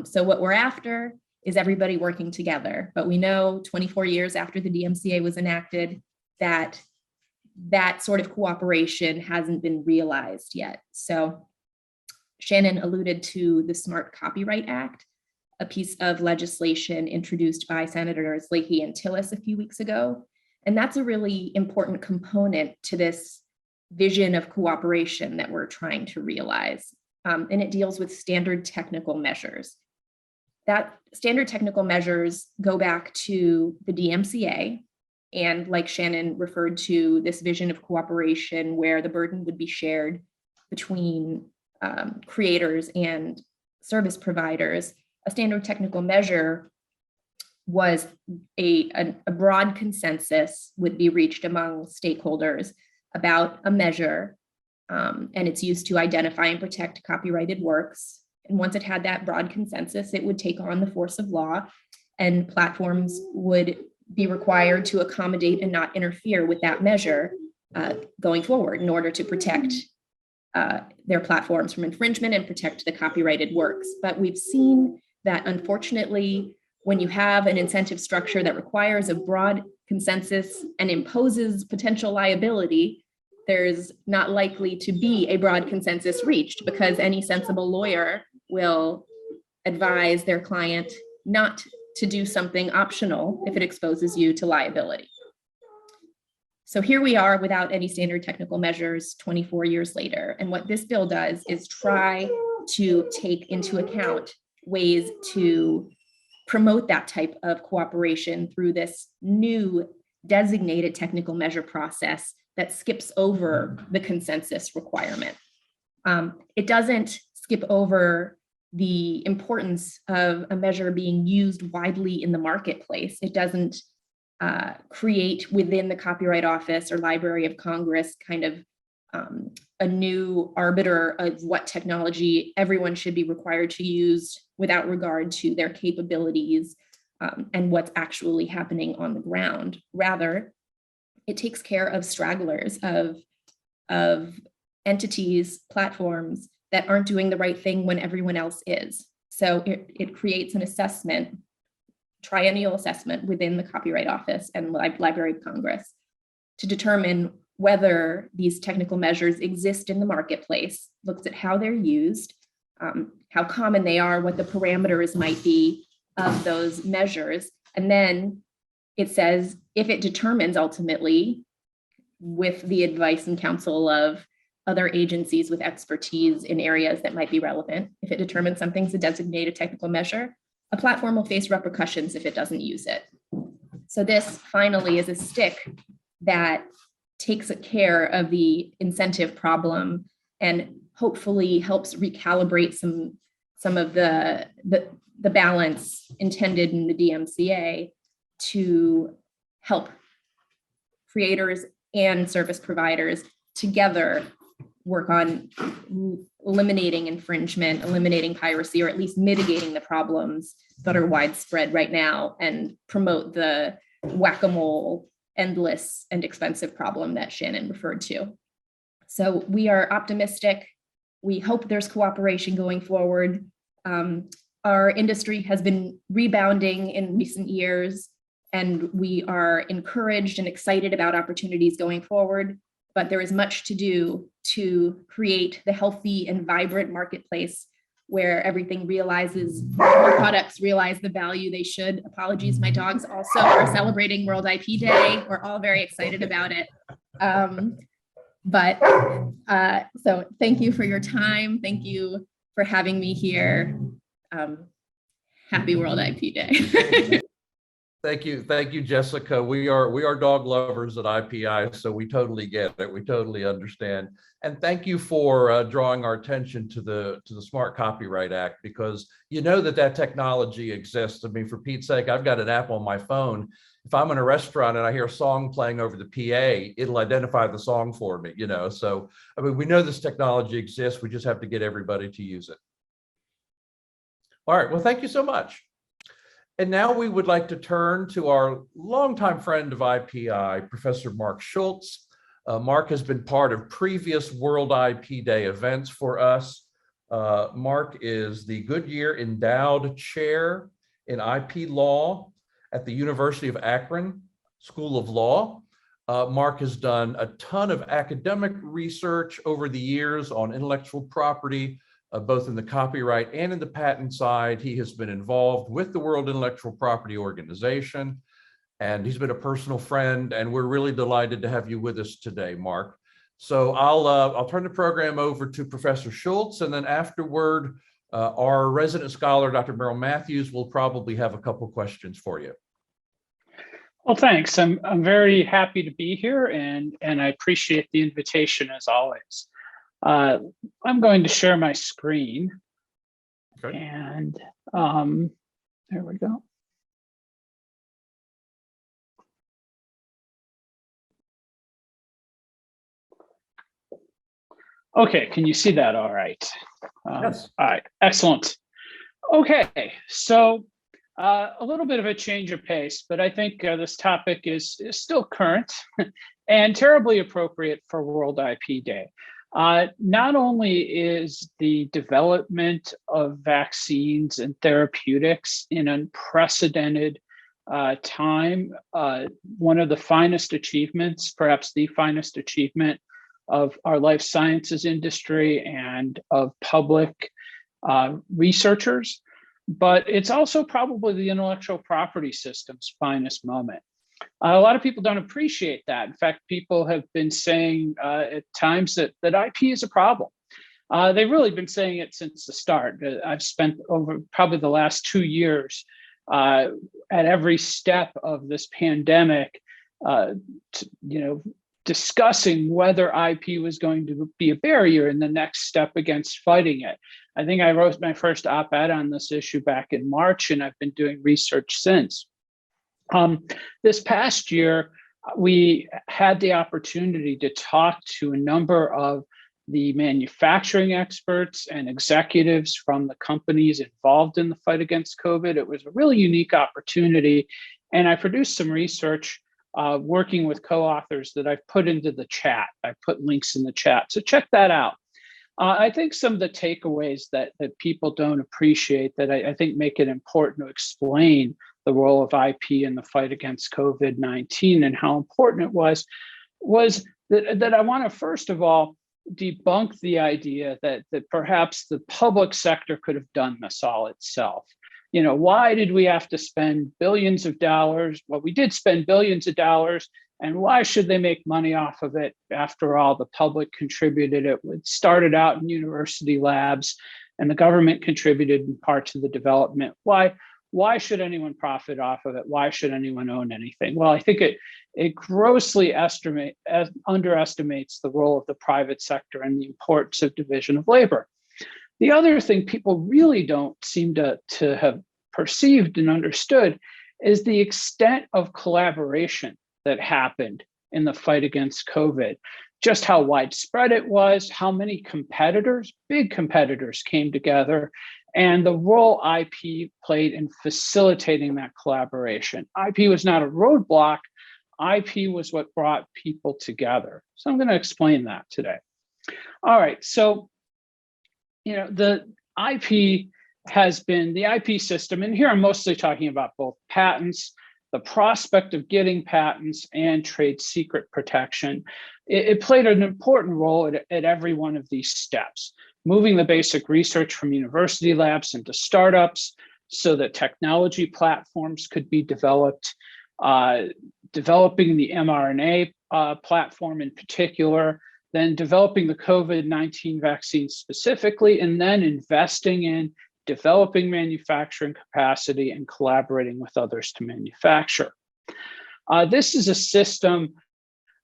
So what we're after is everybody working together. But we know 24 years after the DMCA was enacted that that sort of cooperation hasn't been realized yet. So Shannon alluded to the Smart Copyright Act, a piece of legislation introduced by Senators Leahy and Tillis a few weeks ago. And that's a really important component to this vision of cooperation that we're trying to realize. And it deals with standard technical measures. That standard technical measures go back to the DMCA. And like Shannon referred to, this vision of cooperation where the burden would be shared between creators and service providers. A standard technical measure was a broad consensus would be reached among stakeholders about a measure, and it's used to identify and protect copyrighted works. And once it had that broad consensus, it would take on the force of law, and platforms would be required to accommodate and not interfere with that measure going forward in order to protect their platforms from infringement and protect the copyrighted works. But we've seen that unfortunately, when you have an incentive structure that requires a broad consensus and imposes potential liability, there's not likely to be a broad consensus reached, because any sensible lawyer will advise their client not to do something optional if it exposes you to liability. So here we are without any standard technical measures 24 years later. And what this bill does is try to take into account ways to promote that type of cooperation through this new designated technical measure process that skips over the consensus requirement. It doesn't skip over the importance of a measure being used widely in the marketplace. It doesn't create within the Copyright Office or Library of Congress kind of a new arbiter of what technology everyone should be required to use without regard to their capabilities and what's actually happening on the ground. Rather, it takes care of stragglers, of entities, platforms that aren't doing the right thing when everyone else is. So it creates an assessment, triennial assessment within the Copyright Office and Library of Congress to determine whether these technical measures exist in the marketplace, looks at how they're used, how common they are, what the parameters might be of those measures. And then it says, if it determines ultimately, with the advice and counsel of other agencies with expertise in areas that might be relevant, if it determines something's a designated technical measure, a platform will face repercussions if it doesn't use it. So this finally is a stick that takes care of the incentive problem and hopefully helps recalibrate some of the balance intended in the DMCA to help creators and service providers together work on eliminating infringement, eliminating piracy, or at least mitigating the problems that are widespread right now, and promote the whack-a-mole, endless and expensive problem that Shannon referred to. So we are optimistic. We hope there's cooperation going forward. Our industry has been rebounding in recent years, and we are encouraged and excited about opportunities going forward. But there is much to do to create the healthy and vibrant marketplace where everything realizes, more products realize the value they should. Apologies, my dogs also are celebrating World IP Day. We're all very excited about it. So thank you for your time. Thank you for having me here. Happy World IP Day. Thank you, Jessica. We are dog lovers at IPI, so we totally get it. We totally understand. And thank you for drawing our attention to the Smart Copyright Act, because you know that technology exists. I mean, for Pete's sake, I've got an app on my phone. If I'm in a restaurant and I hear a song playing over the PA, it'll identify the song for me, So, I mean, we know this technology exists. We just have to get everybody to use it. All right. Well, thank you so much. And now we would like to turn to our longtime friend of IPI, Professor Mark Shultz. Mark has been part of previous World IP Day events for us. Mark is the Goodyear Endowed Chair in IP Law at the University of Akron School of Law. Mark has done a ton of academic research over the years on intellectual property, both in the copyright and in the patent side. He has been involved with the World Intellectual Property Organization, and he's been a personal friend, and we're really delighted to have you with us today, Mark. So I'll turn the program over to Professor Schultz, and then afterward, our resident scholar, Dr. Merrill Matthews, will probably have a couple questions for you. Well, thanks. I'm very happy to be here, and I appreciate the invitation as always. I'm going to share my screen. Okay. And there we go. Okay, can you see that all right? Yes. All right, excellent. Okay, so a little bit of a change of pace, but I think this topic is still current and terribly appropriate for World IP Day. Not only is the development of vaccines and therapeutics in unprecedented time one of the finest achievements, perhaps the finest achievement of our life sciences industry and of public researchers, but it's also probably the intellectual property system's finest moment. A lot of people don't appreciate that. In fact, people have been saying at times that IP is a problem. They've really been saying it since the start. I've spent over probably the last 2 years at every step of this pandemic, discussing whether IP was going to be a barrier in the next step against fighting it. I think I wrote my first op-ed on this issue back in March, and I've been doing research since. This past year, we had the opportunity to talk to a number of the manufacturing experts and executives from the companies involved in the fight against COVID. It was a really unique opportunity, and I produced some research working with co-authors that I've put into the chat. I put links in the chat, so check that out. I think some of the takeaways that people don't appreciate that I think make it important to explain the role of IP in the fight against COVID-19 and how important it was that I want to, first of all, debunk the idea that perhaps the public sector could have done this all itself. Why did we have to spend billions of dollars? Well, we did spend billions of dollars, and why should they make money off of it? After all, the public contributed it. It started out in university labs, and the government contributed in part to the development. Why why should anyone profit off of it? Why should anyone own anything? Well, I think it grossly underestimates the role of the private sector and the importance of division of labor. The other thing people really don't seem to have perceived and understood is the extent of collaboration that happened in the fight against COVID, just how widespread it was, how many competitors, big competitors, came together, and the role IP played in facilitating that collaboration. IP was not a roadblock. IP was what brought people together. So I'm going to explain that today. All right, so the IP has been the IP system, and here I'm mostly talking about both patents, the prospect of getting patents, and trade secret protection. It played an important role at every one of these steps, moving the basic research from university labs into startups so that technology platforms could be developed, developing the mRNA platform in particular, then developing the COVID-19 vaccine specifically, and then investing in developing manufacturing capacity and collaborating with others to manufacture. This is a system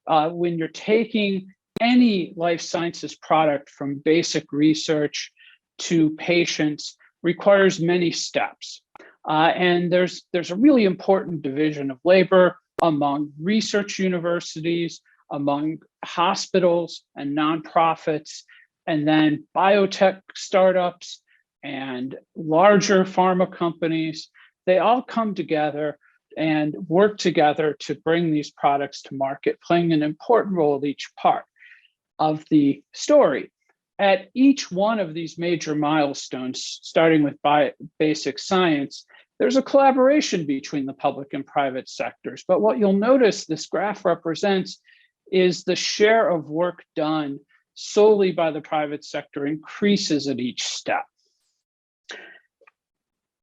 when you're taking any life sciences product from basic research to patients, requires many steps. And there's a really important division of labor among research universities, among hospitals and nonprofits, and then biotech startups and larger pharma companies. They all come together and work together to bring these products to market, playing an important role at each part of the story. At each one of these major milestones, starting with basic science, there's a collaboration between the public and private sectors. But what you'll notice this graph represents is the share of work done solely by the private sector increases at each step.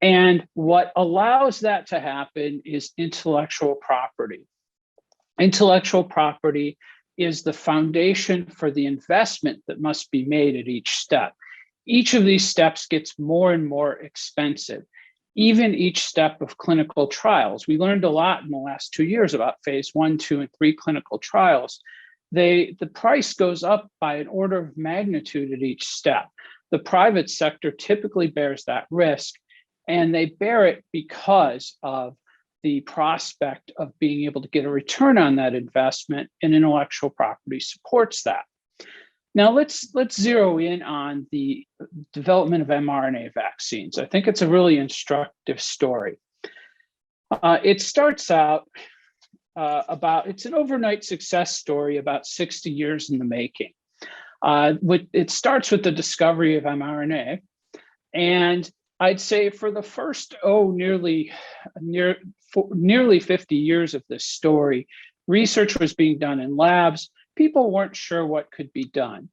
And what allows that to happen is intellectual property. Intellectual property is the foundation for the investment that must be made at each step. Each of these steps gets more and more expensive. Even each step of clinical trials. We learned a lot in the last 2 years about phase 1, 2, and 3 clinical trials. The price goes up by an order of magnitude at each step. The private sector typically bears that risk, and they bear it because of the prospect of being able to get a return on that investment, and intellectual property supports that. Now let's zero in on the development of mRNA vaccines. I think it's a really instructive story. It starts out it's an overnight success story about 60 years in the making. It starts with the discovery of mRNA, and I'd say for the first nearly 50 years of this story, research was being done in labs. People weren't sure what could be done.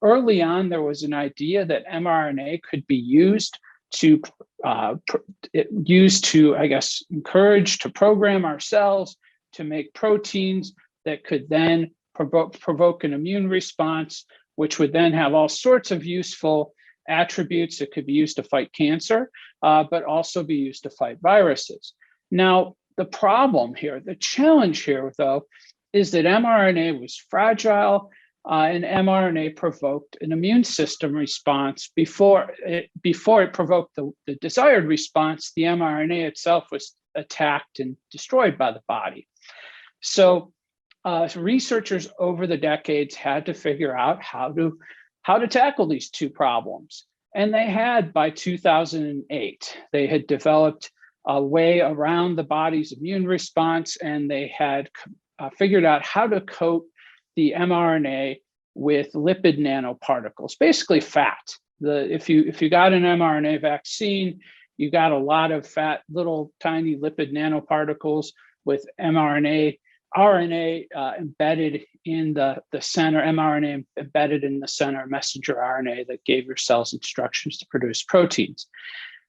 Early on, there was an idea that mRNA could be used to, encourage, to program our cells, to make proteins that could then provoke an immune response, which would then have all sorts of useful attributes that could be used to fight cancer, but also be used to fight viruses. Now, the problem here, the challenge here, though, is that mRNA was fragile, and mRNA provoked an immune system response. Before it provoked the desired response, the mRNA itself was attacked and destroyed by the body. So researchers over the decades had to figure out how to tackle these two problems. And they had, by 2008, they had developed a way around the body's immune response, and they had figured out how to coat the mRNA with lipid nanoparticles, basically fat. If you got an mRNA vaccine, you got a lot of fat, little tiny lipid nanoparticles with RNA embedded in the center, mRNA embedded in the center, messenger RNA that gave your cells instructions to produce proteins.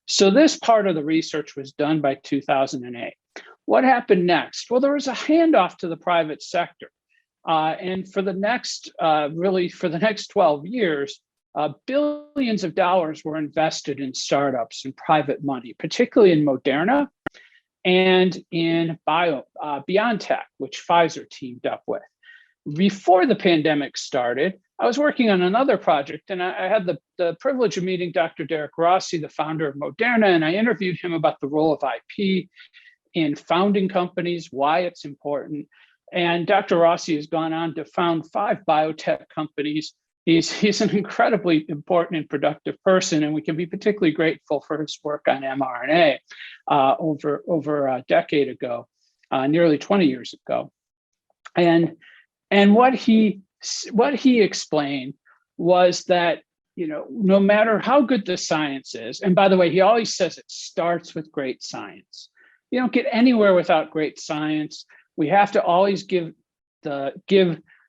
So this part of the research was done by 2008. What happened next? Well, there was a handoff to the private sector. And for the next 12 years, billions of dollars were invested in startups and private money, particularly in Moderna and in BioNTech, which Pfizer teamed up with. Before the pandemic started, I was working on another project, and I had the privilege of meeting Dr. Derek Rossi, the founder of Moderna, and I interviewed him about the role of IP in founding companies, why it's important. And Dr. Rossi has gone on to found 5 biotech companies. He's an incredibly important and productive person, and we can be particularly grateful for his work on mRNA over a decade ago, nearly 20 years ago. And what he explained was that, you know, no matter how good the science is, and by the way, he always says it starts with great science. You don't get anywhere without great science. We have to always give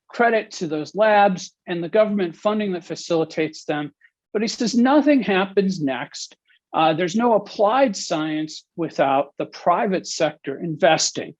credit to those labs and the government funding that facilitates them. But he says nothing happens next. There's no applied science without the private sector investing.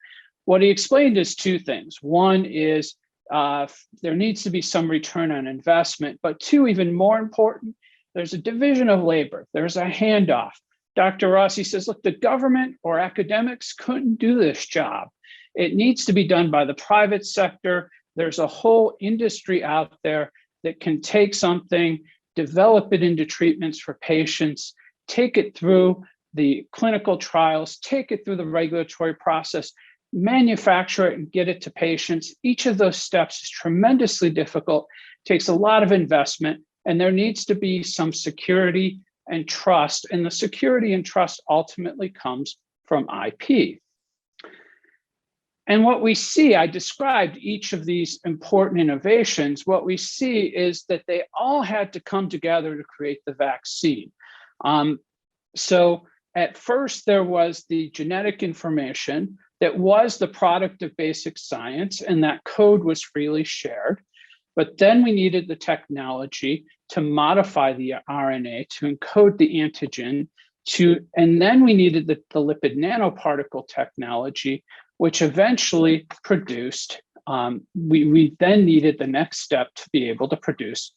What he explained is 2 things. One is there needs to be some return on investment, but 2, even more important, there's a division of labor. There's a handoff. Dr. Rossi says, look, the government or academics couldn't do this job. It needs to be done by the private sector. There's a whole industry out there that can take something, develop it into treatments for patients, take it through the clinical trials, take it through the regulatory process, manufacture it and get it to patients. Each of those steps is tremendously difficult, takes a lot of investment, and there needs to be some security and trust. And the security and trust ultimately comes from IP. And what we see, I described each of these important innovations. What we see is that they all had to come together to create the vaccine. So at first, there was the genetic information that was the product of basic science, and that code was freely shared. But then we needed the technology to modify the RNA, to encode the antigen, and then we needed the lipid nanoparticle technology, which eventually produced, we then needed the next step to be able to produce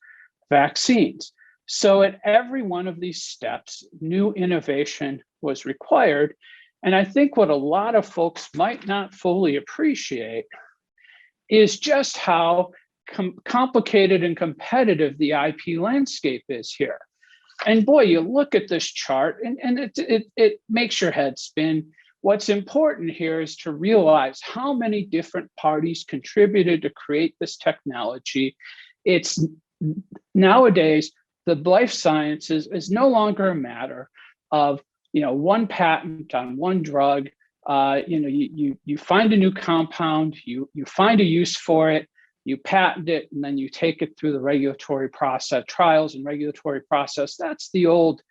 vaccines. So at every one of these steps, new innovation was required. And I think what a lot of folks might not fully appreciate is just how complicated and competitive the IP landscape is here. And boy, you look at this chart and it makes your head spin. What's important here is to realize how many different parties contributed to create this technology. It's nowadays, the life sciences is no longer a matter of, you know, one patent on one drug. You find a new compound, you find a use for it, you patent it, and then you take it through the regulatory process, trials and regulatory process. That's the old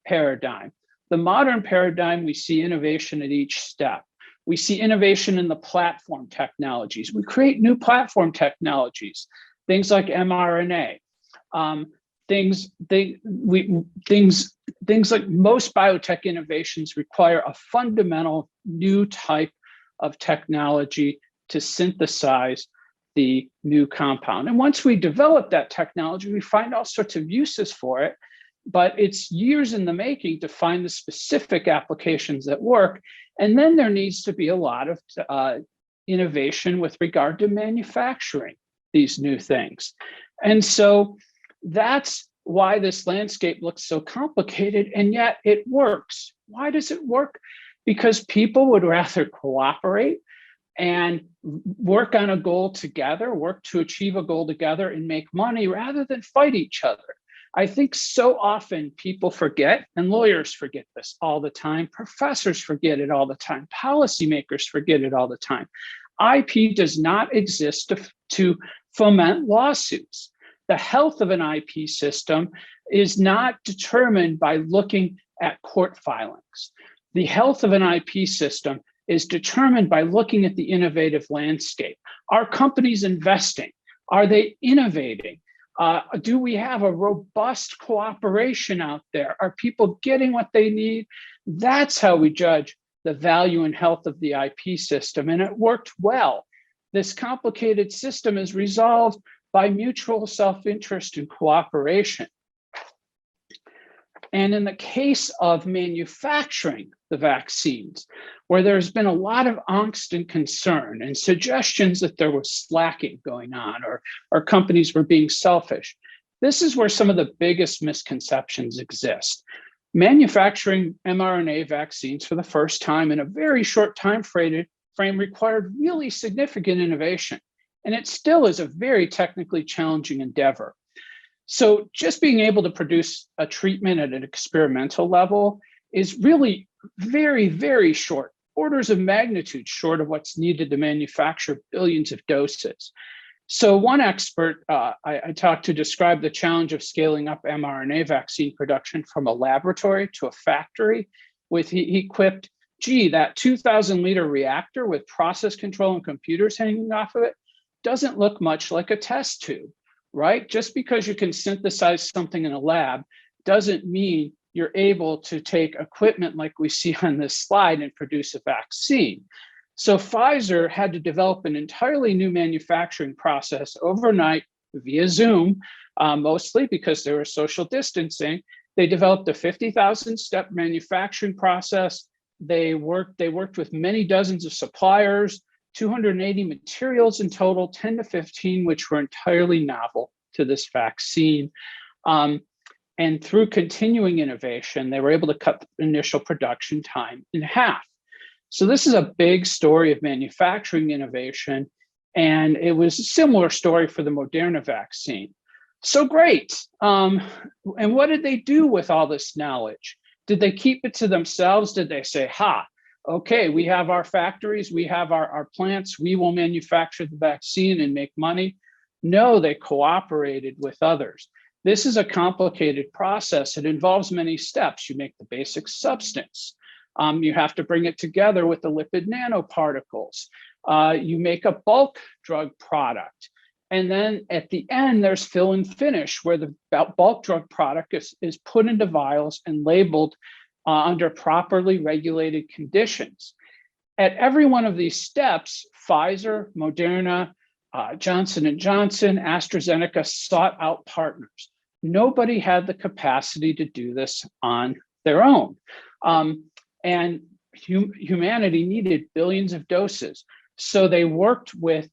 paradigm. The modern paradigm, we see innovation at each step. We see innovation in the platform technologies. We create new platform technologies, things like mRNA, things like most biotech innovations require a fundamental new type of technology to synthesize the new compound. And once we develop that technology, we find all sorts of uses for it, but it's years in the making to find the specific applications that work. And then there needs to be a lot of innovation with regard to manufacturing these new things. And so that's why this landscape looks so complicated, and yet it works. Why does it work? Because people would rather cooperate and work on a goal together, work to achieve a goal together and make money rather than fight each other. I think so often people forget, and lawyers forget this all the time, professors forget it all the time, policymakers forget it all the time. IP does not exist to foment lawsuits. The health of an IP system is not determined by looking at court filings. The health of an IP system is determined by looking at the innovative landscape. Are companies investing? Are they innovating? Do we have a robust cooperation out there? Are people getting what they need? That's how we judge the value and health of the IP system, and it worked well. This complicated system is resolved by mutual self-interest and cooperation. And in the case of manufacturing the vaccines, where there's been a lot of angst and concern and suggestions that there was slacking going on, or companies were being selfish, this is where some of the biggest misconceptions exist. Manufacturing mRNA vaccines for the first time in a very short time frame required really significant innovation, and it still is a very technically challenging endeavor. So just being able to produce a treatment at an experimental level is really very, very short, orders of magnitude short of what's needed to manufacture billions of doses. So one expert I talked to described the challenge of scaling up mRNA vaccine production from a laboratory to a factory. He quipped, gee, that 2,000 liter reactor with process control and computers hanging off of it doesn't look much like a test tube, right? Just because you can synthesize something in a lab doesn't mean you're able to take equipment like we see on this slide and produce a vaccine. So Pfizer had to develop an entirely new manufacturing process overnight via Zoom, mostly because there was social distancing. They developed a 50,000 step manufacturing process. They worked with many dozens of suppliers, 280 materials in total, 10 to 15, which were entirely novel to this vaccine. And through continuing innovation, they were able to cut the initial production time in half. So this is a big story of manufacturing innovation. And it was a similar story for the Mrna vaccine. So great. And what did they do with all this knowledge? Did they keep it to themselves? Did they say, okay, we have our factories, we have our plants, we will manufacture the vaccine and make money? No, they cooperated with others. This is a complicated process. It involves many steps. You make the basic substance. You have to bring it together with the lipid nanoparticles. You make a bulk drug product. And then at the end, there's fill and finish, where the bulk drug product is put into vials and labeled under properly regulated conditions. At every one of these steps, Pfizer, Moderna, Johnson & Johnson, AstraZeneca sought out partners. Nobody had the capacity to do this on their own. And humanity needed billions of doses. So they worked with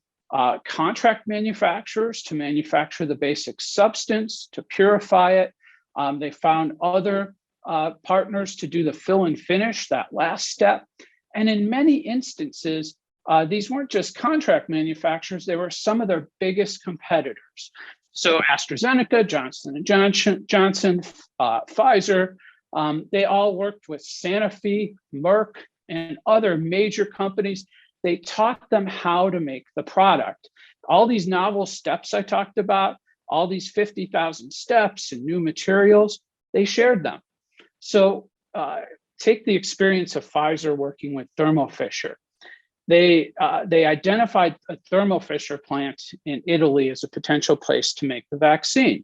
contract manufacturers to manufacture the basic substance, to purify it. They found other partners to do the fill and finish, that last step. And in many instances, these weren't just contract manufacturers, they were some of their biggest competitors. So AstraZeneca, Johnson & Johnson, Pfizer, they all worked with Sanofi, Merck, and other major companies. They taught them how to make the product. All these novel steps I talked about, all these 50,000 steps and new materials, they shared them. So take the experience of Pfizer working with Thermo Fisher. They identified a Thermo Fisher plant in Italy as a potential place to make the vaccine.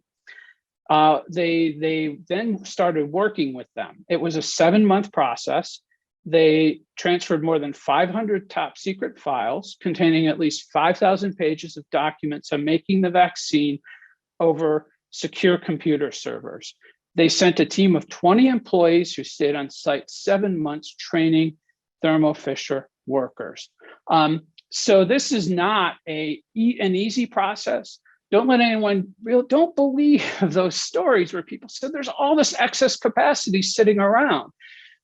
They then started working with them. It was a 7-month process. They transferred more than 500 top secret files containing at least 5,000 pages of documents on making the vaccine over secure computer servers. They sent a team of 20 employees who stayed on site 7 months training Thermo Fisher workers. So this is not an easy process. Don't let anyone don't believe those stories where people said there's all this excess capacity sitting around.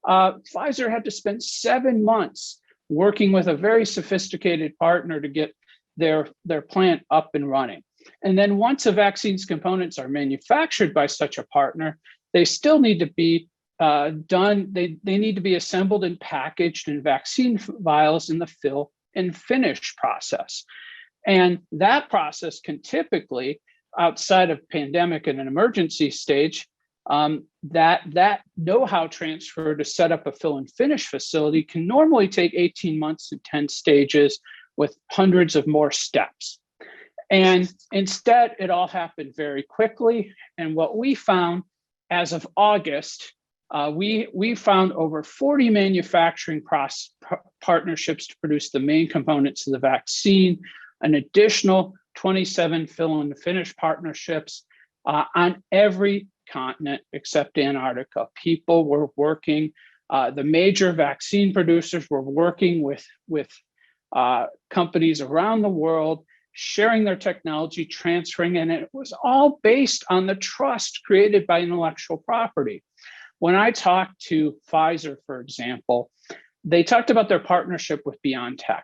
Pfizer had to spend 7 months working with a very sophisticated partner to get their plant up and running. And then once a vaccine's components are manufactured by such a partner, they still need to be done. They need to be assembled and packaged in vaccine vials in the fill and finish process. And that process can typically, outside of pandemic and an emergency stage, that know-how transfer to set up a fill and finish facility can normally take 18 months and 10 stages with hundreds of more steps. And instead, it all happened very quickly. And what we found as of August, we found over 40 manufacturing partnerships to produce the main components of the vaccine, an additional 27 fill and finish partnerships on every continent except Antarctica. People were working, the major vaccine producers were working with companies around the world, sharing their technology, transferring, and it was all based on the trust created by intellectual property. When I talked to Pfizer, for example, they talked about their partnership with BioNTech.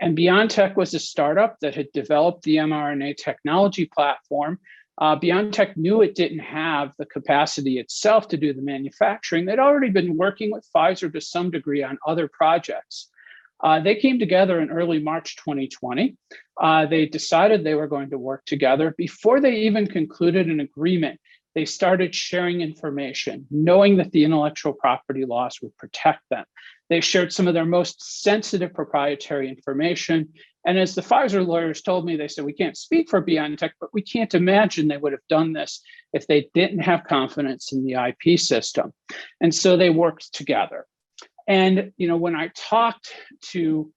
And BioNTech was a startup that had developed the mRNA technology platform. BioNTech knew it didn't have the capacity itself to do the manufacturing. They'd already been working with Pfizer to some degree on other projects. They came together in early March 2020. They decided they were going to work together. Before they even concluded an agreement, they started sharing information, knowing that the intellectual property laws would protect them. They shared some of their most sensitive proprietary information. And as the Pfizer lawyers told me, they said, we can't speak for BioNTech, but we can't imagine they would have done this if they didn't have confidence in the IP system. And so they worked together. And when we talked to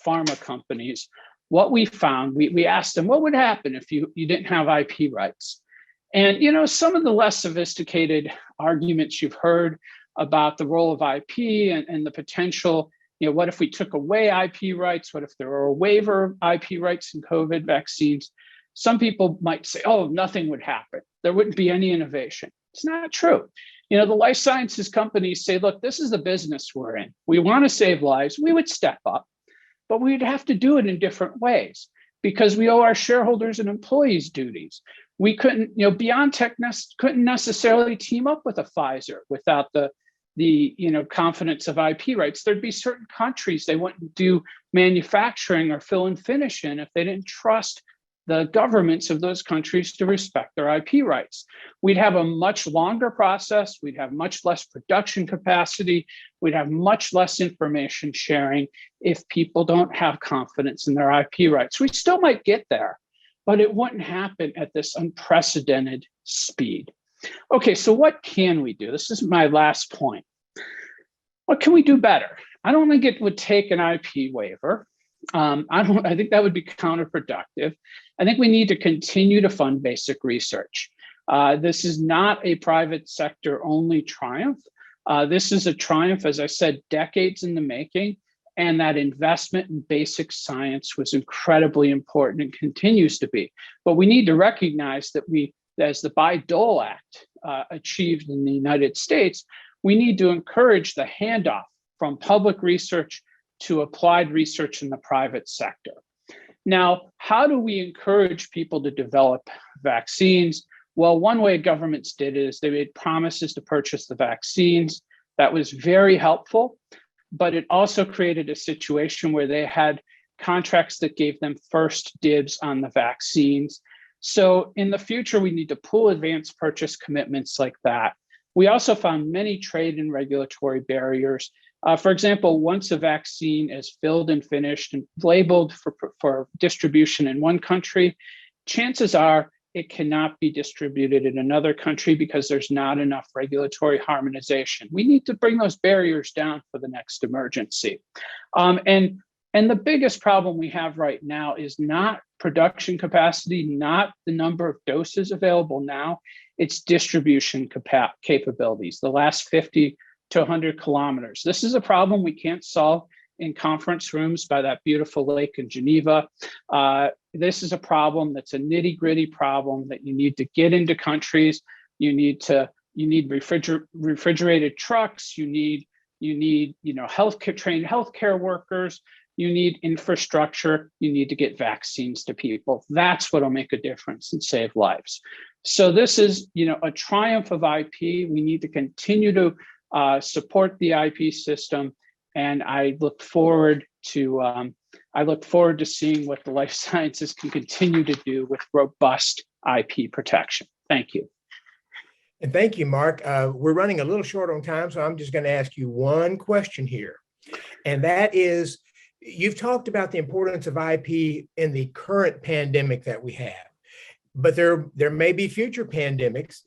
pharma companies, what we found, we asked them, what would happen if you didn't have IP rights? And some of the less sophisticated arguments you've heard about the role of IP and the potential, what if we took away IP rights? What if there were a waiver of IP rights in COVID vaccines? Some people might say, oh, nothing would happen. There wouldn't be any innovation. It's not true. The life sciences companies say, look, this is the business we're in. We want to save lives. We would step up, but we'd have to do it in different ways because we owe our shareholders and employees duties. We couldn't, BioNTech couldn't necessarily team up with a Pfizer without the confidence of IP rights. There'd be certain countries they wouldn't do manufacturing or fill and finish in if they didn't trust the governments of those countries to respect their IP rights. We'd have a much longer process. We'd have much less production capacity. We'd have much less information sharing if people don't have confidence in their IP rights. We still might get there, but it wouldn't happen at this unprecedented speed. Okay, so what can we do? This is my last point. What can we do better? I don't think it would take an IP waiver. I think that would be counterproductive. I think we need to continue to fund basic research. This is not a private sector only triumph. This is a triumph, as I said, decades in the making, and that investment in basic science was incredibly important and continues to be. But we need to recognize that as the Bayh-Dole Act achieved in the United States, we need to encourage the handoff from public research to applied research in the private sector. Now, how do we encourage people to develop vaccines? Well, one way governments did it is they made promises to purchase the vaccines. That was very helpful, but it also created a situation where they had contracts that gave them first dibs on the vaccines. So in the future, we need to pool advanced purchase commitments like that. We also found many trade and regulatory barriers. For example, once a vaccine is filled and finished and labeled for distribution in one country, chances are it cannot be distributed in another country because there's not enough regulatory harmonization. We need to bring those barriers down for the next emergency. And the biggest problem we have right now is not production capacity, not the number of doses available now, it's distribution capabilities, the last 50 to 100 kilometers. This is a problem we can't solve in conference rooms by that beautiful lake in Geneva. This is a problem that's a nitty-gritty problem that you need to get into countries. You need refrigerated trucks. You need trained healthcare workers. You need infrastructure. You need to get vaccines to people. That's what'll make a difference and save lives. So this is, a triumph of IP. We need to continue to support the IP system, and I look forward to seeing what the life sciences can continue to do with robust IP protection. Thank you. And thank you, Mark. We're running a little short on time, so I'm just going to ask you one question here, and that is, you've talked about the importance of IP in the current pandemic that we have, but there may be future pandemics.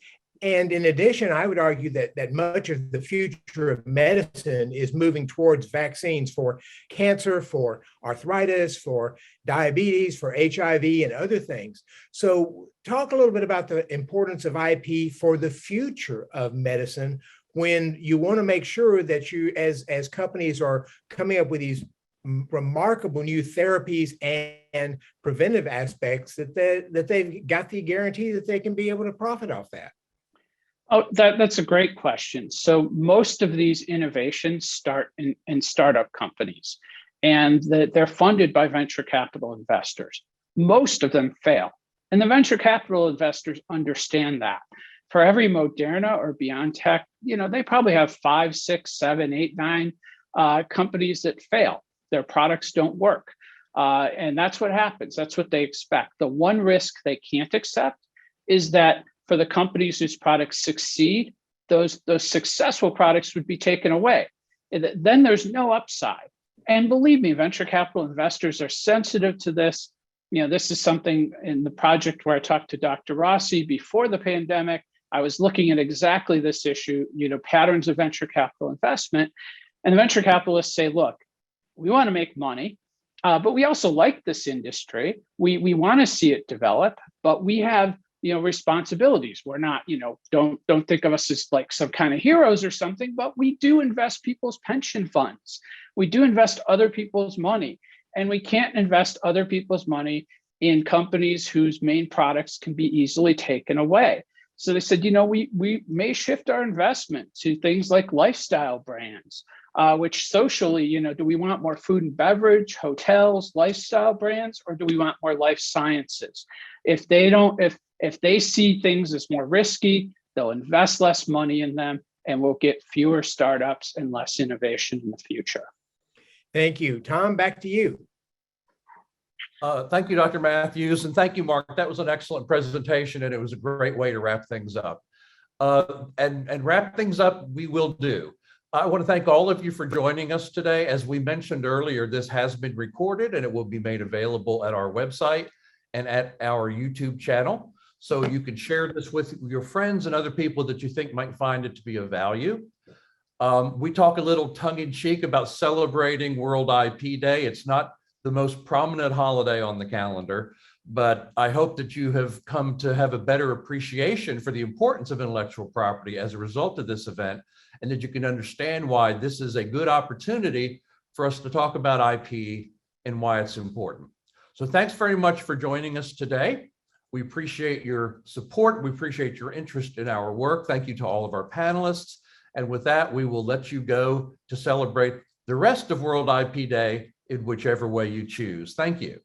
And in addition, I would argue that much of the future of medicine is moving towards vaccines for cancer, for arthritis, for diabetes, for HIV, and other things. So talk a little bit about the importance of IP for the future of medicine when you want to make sure that you, as companies are coming up with these remarkable new therapies and preventive aspects, that they've got the guarantee that they can be able to profit off that. Oh, that's a great question. So most of these innovations start in startup companies, and they're funded by venture capital investors. Most of them fail, and the venture capital investors understand that. For every Moderna or BioNTech, they probably have 5, 6, 7, 8, 9 companies that fail. Their products don't work, and that's what happens. That's what they expect. The one risk they can't accept is that for the companies whose products succeed, those successful products would be taken away. Then there's no upside. And believe me, venture capital investors are sensitive to this. This is something in the project where I talked to Dr. Rossi before the pandemic. I was looking at exactly this issue, patterns of venture capital investment. And the venture capitalists say, look, we want to make money, but we also like this industry. We want to see it develop, but we have responsibilities. We're not, don't think of us as like some kind of heroes or something, but we do invest people's pension funds. We do invest other people's money, and we can't invest other people's money in companies whose main products can be easily taken away. So they said, we may shift our investment to things like lifestyle brands, which socially, do we want more food and beverage, hotels, lifestyle brands, or do we want more life sciences? If they see things as more risky, they'll invest less money in them, and we'll get fewer startups and less innovation in the future. Thank you. Tom, back to you. Thank you, Dr. Matthews, and thank you, Mark. That was an excellent presentation, and it was a great way to wrap things up. And wrap things up, we will do. I want to thank all of you for joining us today. As we mentioned earlier, this has been recorded, and it will be made available at our website and at our YouTube channel. So you can share this with your friends and other people that you think might find it to be of value. We talk a little tongue-in-cheek about celebrating World IP Day. It's not the most prominent holiday on the calendar, but I hope that you have come to have a better appreciation for the importance of intellectual property as a result of this event, and that you can understand why this is a good opportunity for us to talk about IP and why it's important. So thanks very much for joining us today. We appreciate your support. We appreciate your interest in our work. Thank you to all of our panelists. And with that, we will let you go to celebrate the rest of World IP Day in whichever way you choose. Thank you.